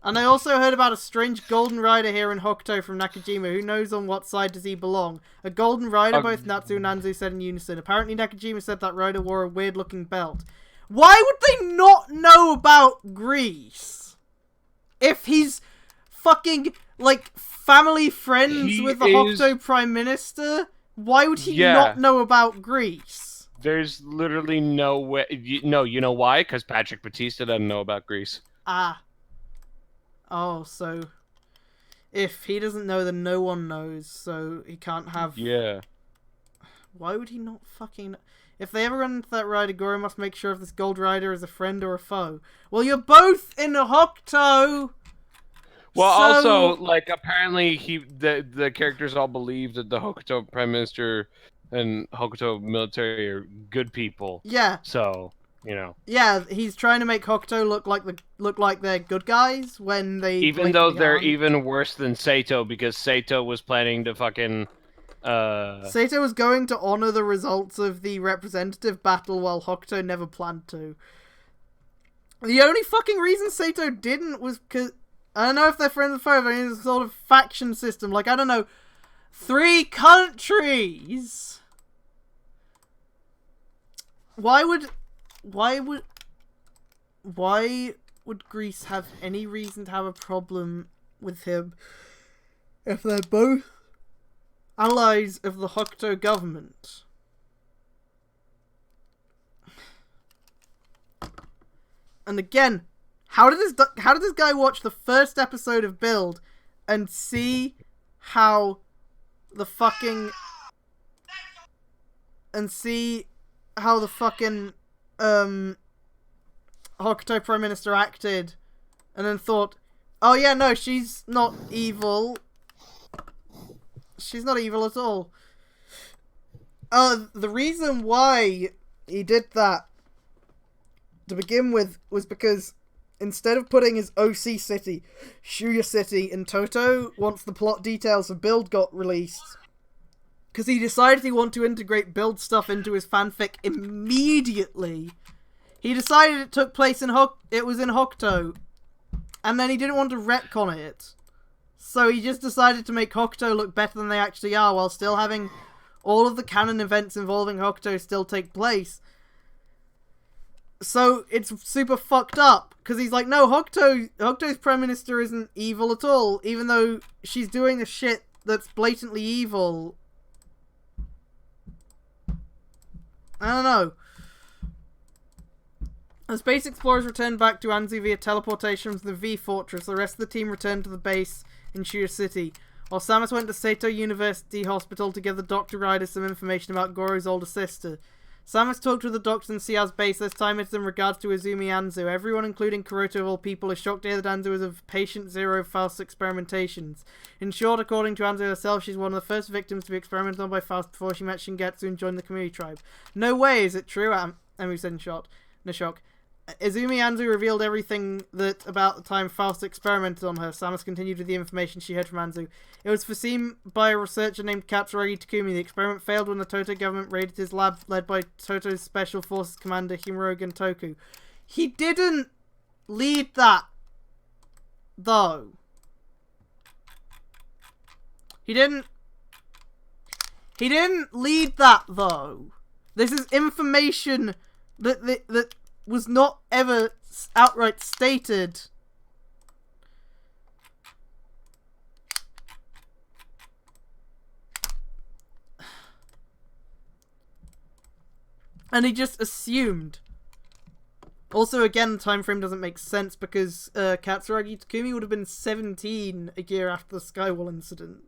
And I also heard about a strange Golden Rider here in Hokuto from Nakajima. Who knows on what side does he belong? A Golden Rider, both Natsu and Anzu said in unison. Apparently Nakajima said that rider wore a weird-looking belt. Why would they not know about Greece? If he's fucking, like, family friends with the Hokuto Prime Minister, why would he not know about Greece? There's literally no way. No, you know why? Because Patrick Batista doesn't know about Greece. Ah. Oh, so if he doesn't know, then no one knows, so he can't have... Yeah. Why would he not fucking... If they ever run into that rider, Goro must make sure if this Gold Rider is a friend or a foe. Well, you're both in Hokuto! Well, so... also, like, apparently the characters all believe that the Hokuto Prime Minister and Hokuto military are good people. Yeah. So... You know. Yeah, he's trying to make Hokuto look like they're good guys when they... Even though they're even worse than Sato, because Sato was planning to fucking... Sato was going to honor the results of the representative battle while Hokuto never planned to. The only fucking reason Sato didn't was because... I don't know if they're friends or foes, but it's a sort of faction system. Like, I don't know, 3 countries? Why would Greece have any reason to have a problem with him if they're both allies of the Hokuto government? And again, how did this guy watch the first episode of Build and see how the fucking and see how the fucking Hokuto Prime Minister acted, and then thought, oh yeah, no, she's not evil. She's not evil at all. The reason why he did that to begin with was because instead of putting his OC city, Shuya City, in Toto, once the plot details of Build got released, because he decided he wanted to integrate Build stuff into his fanfic immediately. He decided it took place in it was in Hokuto, and then he didn't want to retcon it. So he just decided to make Hokuto look better than they actually are, while still having all of the canon events involving Hokuto still take place. So it's super fucked up, because he's like, no, Hokuto's Prime Minister isn't evil at all, even though she's doing the shit that's blatantly evil. I don't know. As Space Explorers returned back to Anzu via teleportation from the V Fortress, the rest of the team returned to the base in Shuya City, while Samus went to Seto University Hospital to give the Dr. Rider some information about Goro's older sister. Samus talked with the doctor in Sia's base, this time it's in regards to Izumi Anzu. Everyone, including Kuroto of all people, is shocked to hear that Anzu is of patient zero Faust's experimentations. In short, according to Anzu herself, she's one of the first victims to be experimented on by Faust before she met Shingetsu and joined the Kamui tribe. No way, is it true? Emu said in shock. Izumi Anzu revealed everything that about the time Faust experimented on her. Samus continued with the information she heard from Anzu. It was foreseen by a researcher named Katsuragi Takumi. The experiment failed when the Toto government raided his lab, led by Toto's Special Forces commander Himuro Gentoku. He didn't lead that, though. He didn't lead that, though. This is information that was not ever outright stated. And he just assumed. Also, again, the time frame doesn't make sense because Katsuragi Takumi would have been 17 a year after the Skywall incident.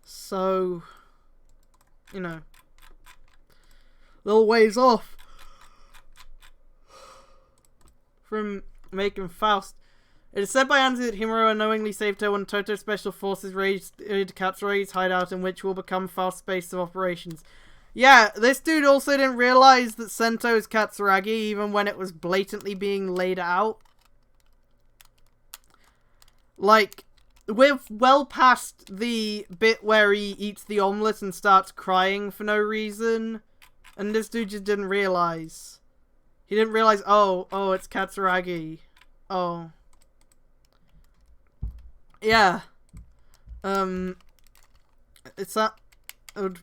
So, you know, little ways off from making Faust. It is said by Anzu that Himuro unknowingly saved her when Toto Special Forces raided Katsuragi's hideout, in which will become Faust's base of operations. Yeah, this dude also didn't realize that Sento is Katsuragi, even when it was blatantly being laid out. Like, we're well past the bit where he eats the omelette and starts crying for no reason. And this dude just didn't realize. He didn't realize, oh, it's Katsuragi. Oh. Yeah. It's that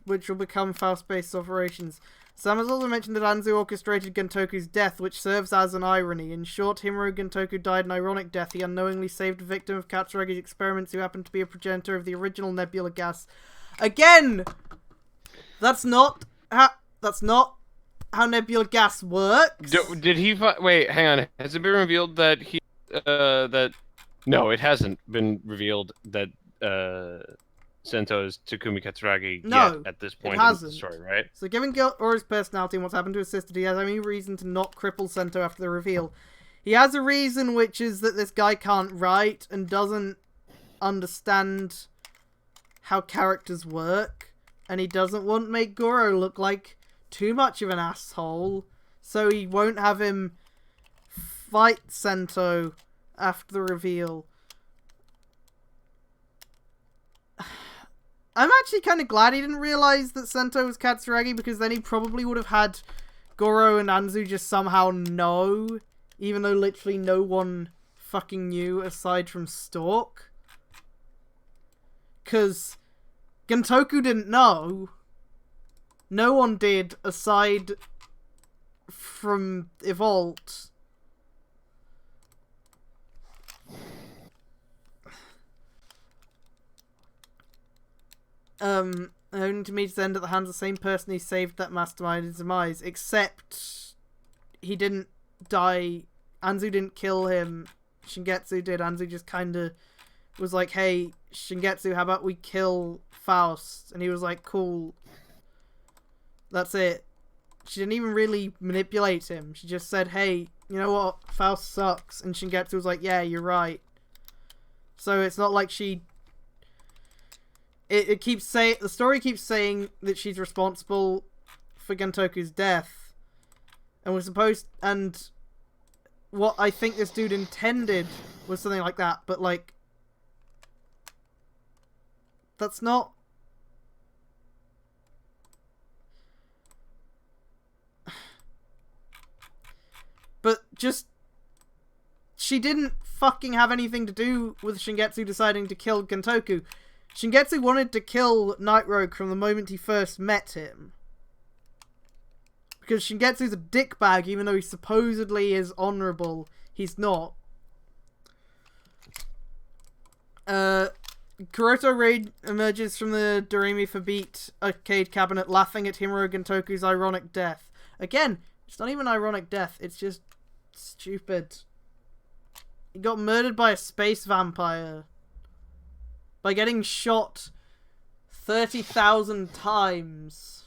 which will become Faust-based operations. Sam has also mentioned that Anzu orchestrated Gentoku's death, which serves as an irony. In short, Himuro Gentoku died an ironic death. He unknowingly saved a victim of Katsuragi's experiments who happened to be a progenitor of the original nebula gas. Again! That's not how nebula gas works. Did he wait, hang on. Has it been revealed that he No, it hasn't been revealed that Sento is Takumi Katsuragi yet at this point in the story, right? So given Goro's personality and what's happened to his sister, he has any reason to not cripple Sento after the reveal. He has a reason, which is that this guy can't write and doesn't understand how characters work, and he doesn't want to make Goro look like too much of an asshole, so he won't have him fight Sento after the reveal. I'm actually kind of glad he didn't realize that Sento was Katsuragi, because then he probably would have had Goro and Anzu just somehow know, even though literally no one fucking knew aside from Stork. Because Gentoku didn't know. No one did aside from Evolt. Only to meet his end at the hands of the same person he saved that mastermind's demise, except he didn't die. Anzu didn't kill him. Shingetsu did. Anzu just kinda was like, hey, Shingetsu, how about we kill Faust? And he was like, cool. That's it. She didn't even really manipulate him. She just said, hey, you know what? Faust sucks. And Shingetsu was like, yeah, you're right. So it's not like she... It keeps saying... The story keeps saying that she's responsible for Gentoku's death. And we're supposed... And what I think this dude intended was something like that. But, like... That's not... But just... She didn't fucking have anything to do with Shingetsu deciding to kill Gentoku. Shingetsu wanted to kill Night Rogue from the moment he first met him. Because Shingetsu's a dickbag, even though he supposedly is honourable. He's not. Kuroto Raid emerges from the Doremi for Beat arcade cabinet laughing at Himuro Gentoku's ironic death. Again, it's not even ironic death, it's just stupid. He got murdered by a space vampire. By getting shot 30,000 times.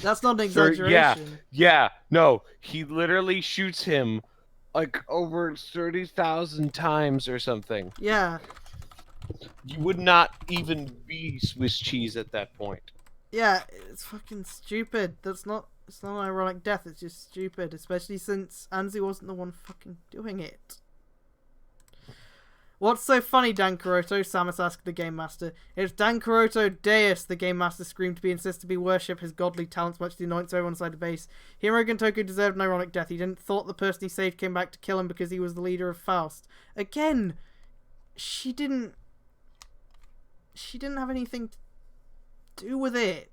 That's not an exaggeration. Yeah, no. He literally shoots him like over 30,000 times or something. Yeah. You would not even be Swiss cheese at that point. Yeah, it's fucking stupid. It's not an ironic death, it's just stupid. Especially since Anzu wasn't the one fucking doing it. What's so funny, Dan Kuroto? Samus asked the Game Master. It's Dan Kuroto Deus, the Game Master screamed to be insisted to be worship his godly talents, much to the annoyance of everyone inside the base. Himuro Gentoku deserved an ironic death. He didn't thought the person he saved came back to kill him because he was the leader of Faust. Again, she didn't have anything to do with it.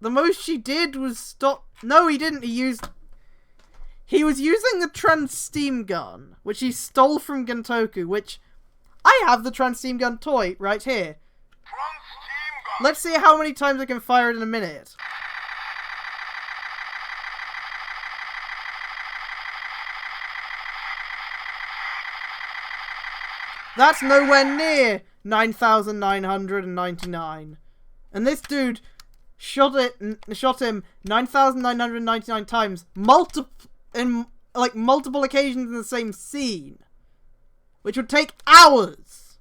The most she did was stop... No, he didn't. He was using the trans-steam gun, which he stole from Gentoku, which... I have the trans-steam gun toy right here. Let's see how many times I can fire it in a minute. That's nowhere near 9,999. And this dude shot him 9,999 times, multiple occasions in the same scene. Which would take hours.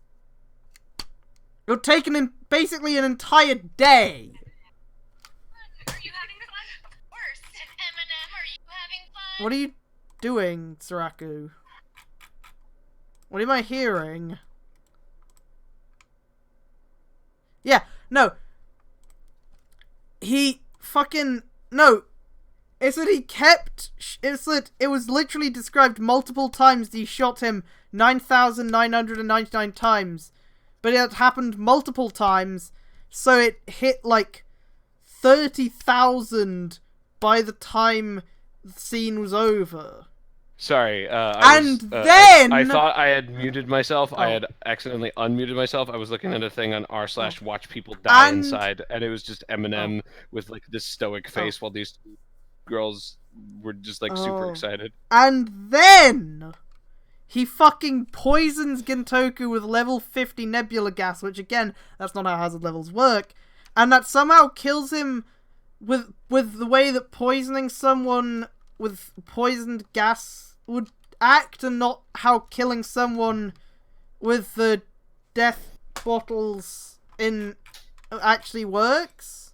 It would take basically an entire day. Are you having fun? Of course. And Eminem, are you having fun? What are you doing, Saraku? What am I hearing? Yeah, no. No. It's that it was literally described multiple times that he shot him 9,999 times. But it happened multiple times, so it hit like 30,000 by the time the scene was over. Sorry, then... I thought I had muted myself. Oh. I had accidentally unmuted myself. I was looking at a thing on r/watch people die inside, and it was just Eminem with like this stoic face while these girls were just like super excited. And then he fucking poisons Gentoku with level 50 nebula gas, which again, that's not how hazard levels work. And that somehow kills him with the way that poisoning someone with poisoned gas would act, and not how killing someone with the death bottles actually works.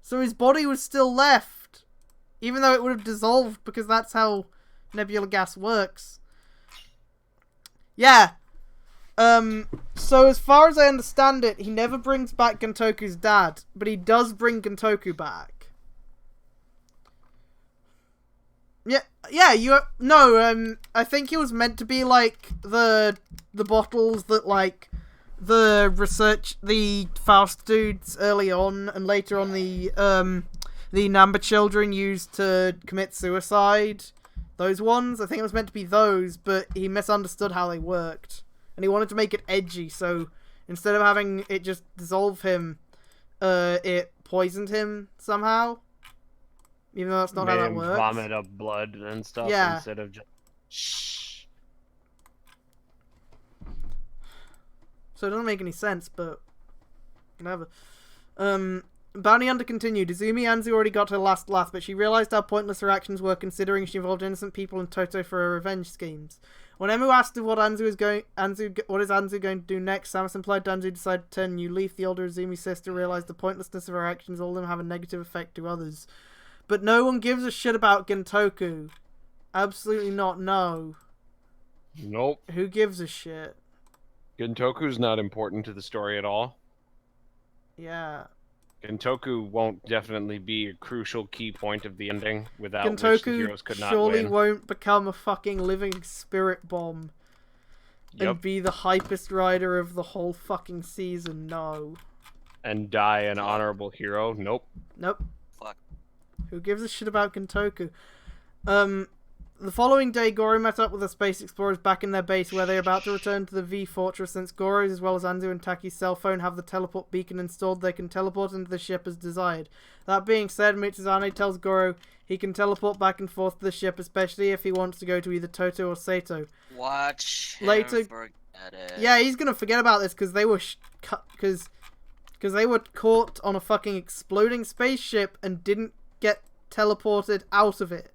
So his body was still left, even though it would have dissolved, because that's how nebula gas works. Yeah. So as far as I understand it, he never brings back Gentoku's dad, but he does bring Gentoku back. I think he was meant to be like the bottles that like the Faust dudes early on, and later on the Namba children used to commit suicide. Those ones, I think it was meant to be those, but he misunderstood how they worked, and he wanted to make it edgy. So instead of having it just dissolve him, it poisoned him somehow. Even though that's not how that works. Vomit up blood and stuff instead of just... Shh. So it doesn't make any sense, but whatever. Bounty Hunter continued. Izumi Anzu already got her last laugh, but she realized how pointless her actions were considering she involved innocent people and Toto for her revenge schemes. When Emu asked her what is Anzu going to do next, Samus implied Anzu decided to turn a new leaf. The older Izumi sister realized the pointlessness of her actions, all of them have a negative effect to others. But no one gives a shit about Gintoku. Absolutely not, no. Nope. Who gives a shit? Gintoku's not important to the story at all. Yeah. Gintoku won't definitely be a crucial key point of the ending, without which the Gintoku heroes could not surely win. won't become a fucking living spirit bomb and be the hypest rider of the whole fucking season. No. And die an honorable hero. Nope. Nope. Fuck. Who gives a shit about Gintoku? The following day, Goro met up with the space explorers back in their base, where they are about to return to the V Fortress. Since Goro's as well as Anzu and Taki's cell phone have the teleport beacon installed, they can teleport into the ship as desired. That being said, Mitsuzane tells Goro he can teleport back and forth to the ship, especially if he wants to go to either Toto or Sato. Watch him Later, forget it. yeah, he's gonna forget about this because they were because they were caught on a fucking exploding spaceship and didn't get teleported out of it.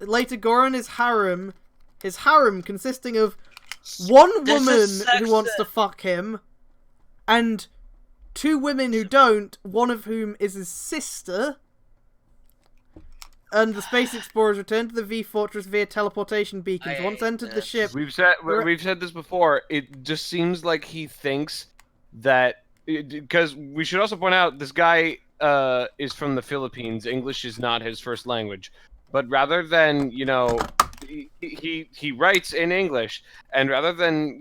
Later, Goro and his harem consisting of one woman who wants to fuck him, and two women who don't, one of whom is his sister, and the space explorers return to the V Fortress via teleportation beacons. Once entered the ship... We've said this before, it just seems like he thinks that... Because we should also point out, this guy is from the Philippines. English is not his first language. But rather than, he writes in English, and rather than,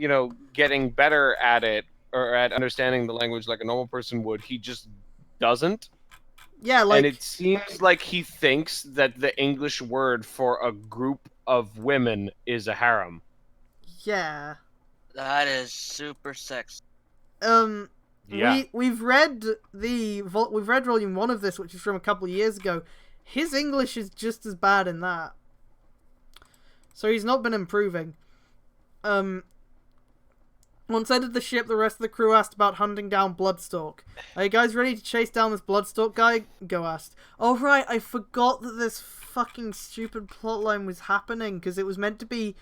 getting better at it, or at understanding the language like a normal person would, he just doesn't. Yeah, like... And it seems like he thinks that the English word for a group of women is a harem. Yeah. That is super sexy. Yeah. We've read volume 1 of this, which is from a couple of years ago. His English is just as bad in that. So he's not been improving. Once entered the ship, the rest of the crew asked about hunting down Bloodstalk. Are you guys ready to chase down this Bloodstalk guy? Go asked. Oh right, I forgot that this fucking stupid plotline was happening, because it was meant to be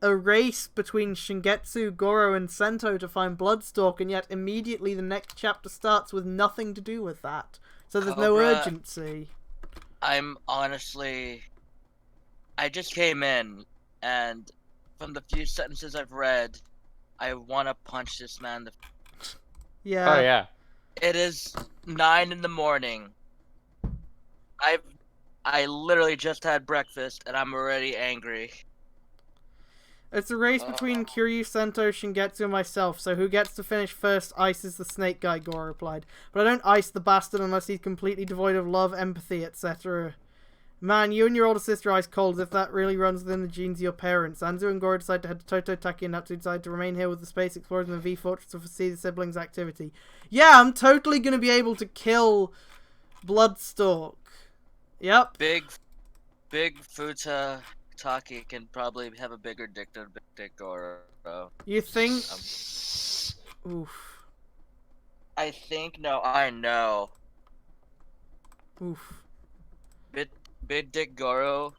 a race between Shingetsu, Goro, and Sento to find Bloodstalk, and yet immediately the next chapter starts with nothing to do with that. So there's no urgency. I'm honestly... I just came in, and from the few sentences I've read, I want to punch this man. Yeah. Oh, yeah. It is 9 in the morning. I literally just had breakfast, and I'm already angry. It's a race between Kiryu, Sento, Shingetsu, and myself, so who gets to finish first ices the snake guy, Goro replied. But I don't ice the bastard unless he's completely devoid of love, empathy, etc. Man, you and your older sister ice cold, as if that really runs within the genes of your parents. Anzu and Goro decide to head to Toto, Taki, and Natsu decide to remain here with the space explorers in the V Fortress to foresee the siblings' activity. Yeah, I'm totally gonna be able to kill Bloodstalk. Yep. Big Futa Taki can probably have a bigger dick than Big Dick Goro. You think? Oof. I think, no, I know. Oof. Big Dick Goro.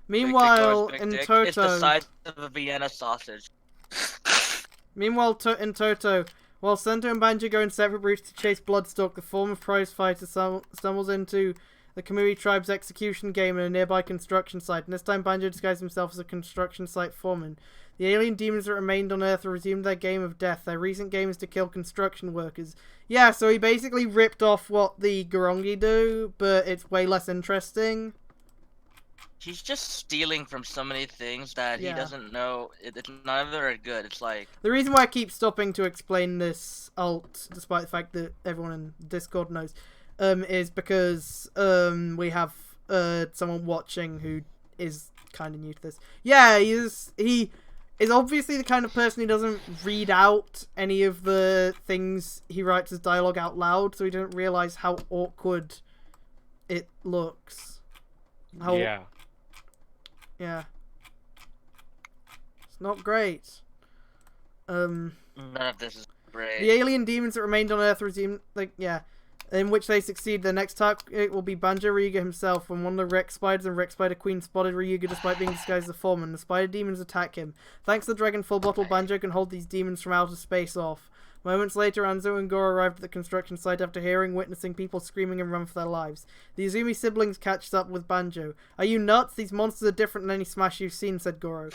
Meanwhile, Big in Dick Toto... it's the size of a Vienna sausage. Meanwhile, in Toto, while Sento and Banjo go in separate routes to chase Bloodstalk, the former prize fighter stumbles into the Kamui tribe's execution game in a nearby construction site, and this time Banjo disguised himself as a construction site foreman. The alien demons that remained on Earth resumed their game of death. Their recent game is to kill construction workers. Yeah, so he basically ripped off what the Gorongi do, but it's way less interesting. He's just stealing from so many things that he doesn't know. None of them are good. It's like... The reason why I keep stopping to explain this alt, despite the fact that everyone in Discord knows, is because we have someone watching who is kind of new to this. Yeah, he is obviously the kind of person who doesn't read out any of the things he writes as dialogue out loud, so he doesn't realize how awkward it looks. Yeah. not great. None of this is great. The alien demons that remained on Earth resumed, in which they succeed. Their next target will be Banjo Ryuga himself. When one of the Rex Spiders and Rex Spider Queen spotted Ryuga despite being disguised as a foreman, the Spider Demons attack him. Thanks to the Dragon Full Bottle, Banjo can hold these demons from outer space off. Moments later, Anzo and Goro arrived at the construction site after witnessing people screaming and run for their lives. The Izumi siblings catch up with Banjo. Are you nuts? These monsters are different than any Smash you've seen, said Goro.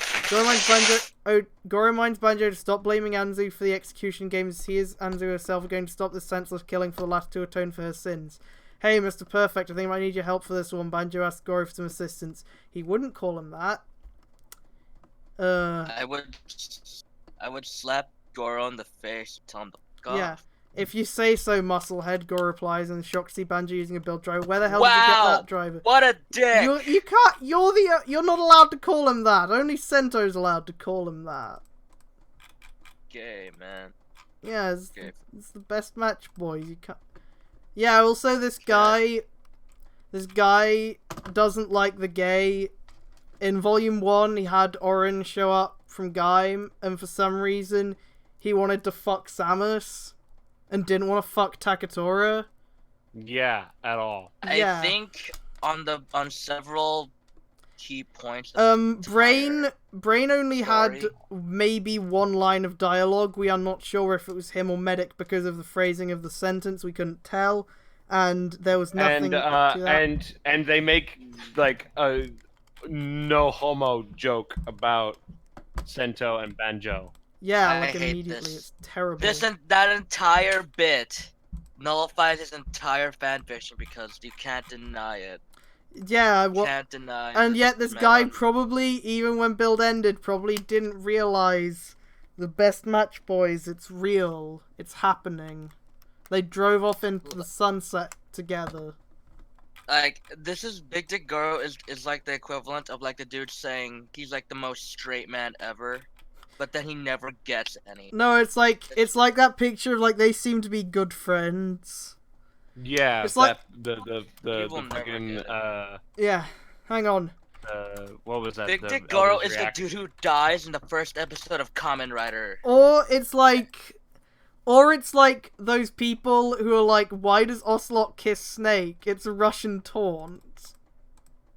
Goro minds Banjo to stop blaming Anzu for the execution games. He is Anzu herself are going to stop this senseless killing for the latter to atone for her sins. Hey, Mr. Perfect, I think I might need your help for this one. Banjo asked Goro for some assistance. He wouldn't call him that. I would slap Goro in the face and tell him to fuck off. Yeah. If you say so, Musclehead, Goro replies, and shocked to see Banjo using a build driver. Where the hell did you get that driver? What a dick! You can't. You're not allowed to call him that. Only Sento's allowed to call him that. Gay, man. Yeah, it's the best match, boys. You can't. Yeah. Also, this guy doesn't like the gay. In Volume 1, he had Orin show up from Gaim, and for some reason, he wanted to fuck Samus. And didn't want to fuck Takatora. Yeah, at all. Yeah. I think on several key points. Brain only had story. maybe one line of dialogue. We are not sure if it was him or Medic because of the phrasing of the sentence. We couldn't tell, and there was nothing. To that. And they make like a no homo joke about Sento and Banjo. Yeah, like I hate immediately, this. it's terrible. That entire bit nullifies his entire fanfiction because you can't deny it. Yeah, Can't deny. and that yet this man guy on- probably, even when build ended, probably didn't realize the best match, boys. It's real. It's happening. They drove off into the sunset together. Like, this is Big Dick Goro is like the equivalent of like the dude saying he's like the most straight man ever, but then he never gets any. No, it's like that picture of like they seem to be good friends. Yeah, It's like- the You will never fucking get it. Yeah, hang on. what was that? Big the Dick Goro Elder's is reaction? the dude who dies in the first episode of Kamen Rider. Or it's like those people who are like, why does Ocelot kiss Snake? It's a Russian taunt.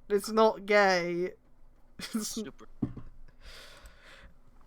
It's not gay. Super.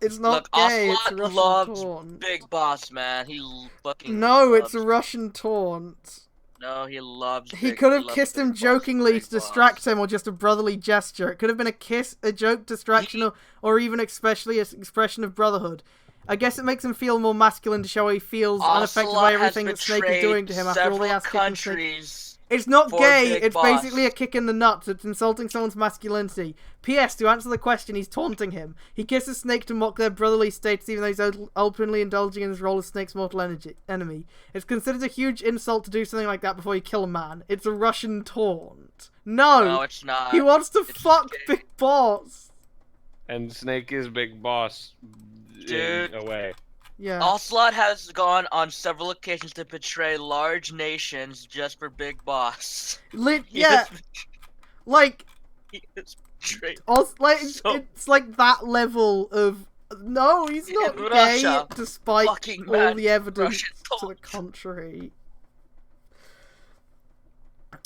It's not Look, gay. It's a Ocelot Russian loves taunt. Big Boss, man. He fucking No, loves... it's a Russian taunt. No, he loves. He Big- could have loves kissed Big him Boss, jokingly Big to distract Boss. him, or just a brotherly gesture. It could have been a kiss, a joke, distraction, or even especially an expression of brotherhood. I guess it makes him feel more masculine to show he feels unaffected Ocelot by has everything that Snake is doing to him after all the several ass kicking Snake. countries. It's not for gay, Big it's Boss. basically a kick in the nuts. It's insulting someone's masculinity. P.S. To answer the question, he's taunting him. He kisses Snake to mock their brotherly status even though he's openly indulging in his role as Snake's mortal enemy. It's considered a huge insult to do something like that before you kill a man. It's a Russian taunt. No, it's not. He wants to It's fuck gay. Big Boss. And Snake is Big Boss. Dude. In a way. Yeah. Ocelot has gone on several occasions to betray large nations just for Big Boss. He Yeah. has- Like, he has betrayed. So- it's like that level of. No, he's not In gay, Russia, despite fucking all mad the evidence Russian to the taunt. contrary.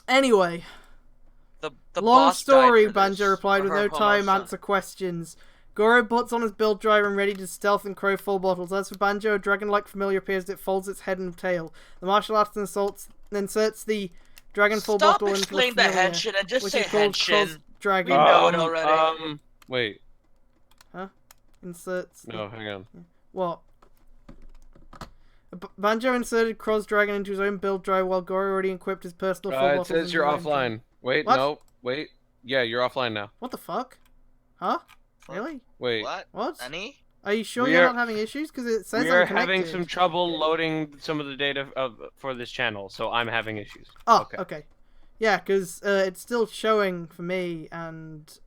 Anyway, The long boss died story, for Banjo this, replied for with her no time homo son. answer questions. Goro puts on his build driver and ready to stealth and crow full bottles. As for Banjo, a dragon-like familiar appears as it folds its head and tail. The martial artist inserts the dragon full Stop bottle into the explaining the familiar, henshin and just which say is called henshin. Cross Dragon. We know it already. Wait. Inserts. No, hang on. What? Banjo inserted Cross Dragon into his own build drive while Goro already equipped his personal full It bottles. says in you're his own drive. offline. Wait, What? no, wait. Yeah, you're offline now. What the fuck? Huh? Fuck. Really? Wait. What? Any? Are you sure We you're are- not having issues? Because it says We I'm are connected. having some trouble loading some of the data for this channel, so I'm having issues. Oh, Okay. okay. Yeah, because it's still showing for me, and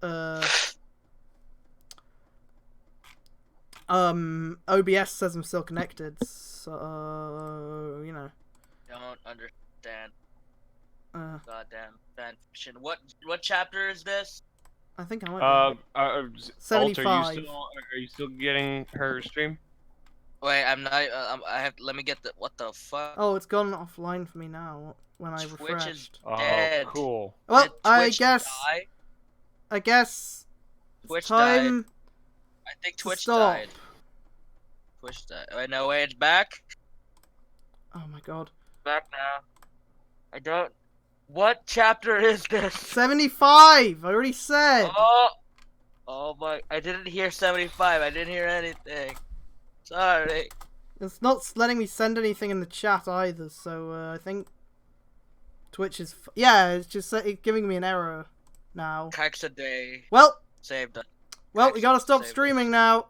OBS says I'm still connected, so you know. Don't understand. Uh, Goddamn fanfiction. What chapter is this? I think I might. Alt, 75. are you still getting her stream? Wait, I'm not. I have. Let me get the. What the fuck? Oh, it's gone offline for me now when I Twitch is refreshed. dead. Oh, cool. Well, Did I Twitch guess. die? I guess. Twitch Time. died. I think to Twitch stop. died. Twitch died. Wait, no, wait, it's back. Oh my god. Back now. I don't. What chapter is this? 75. I already said. Oh. Oh my! I didn't hear 75. I didn't hear anything. Sorry. It's not letting me send anything in the chat either. So I think Twitch is. Yeah, it's just it's giving me an error now. Kikes a day. Well, Saved it. we gotta stop streaming now.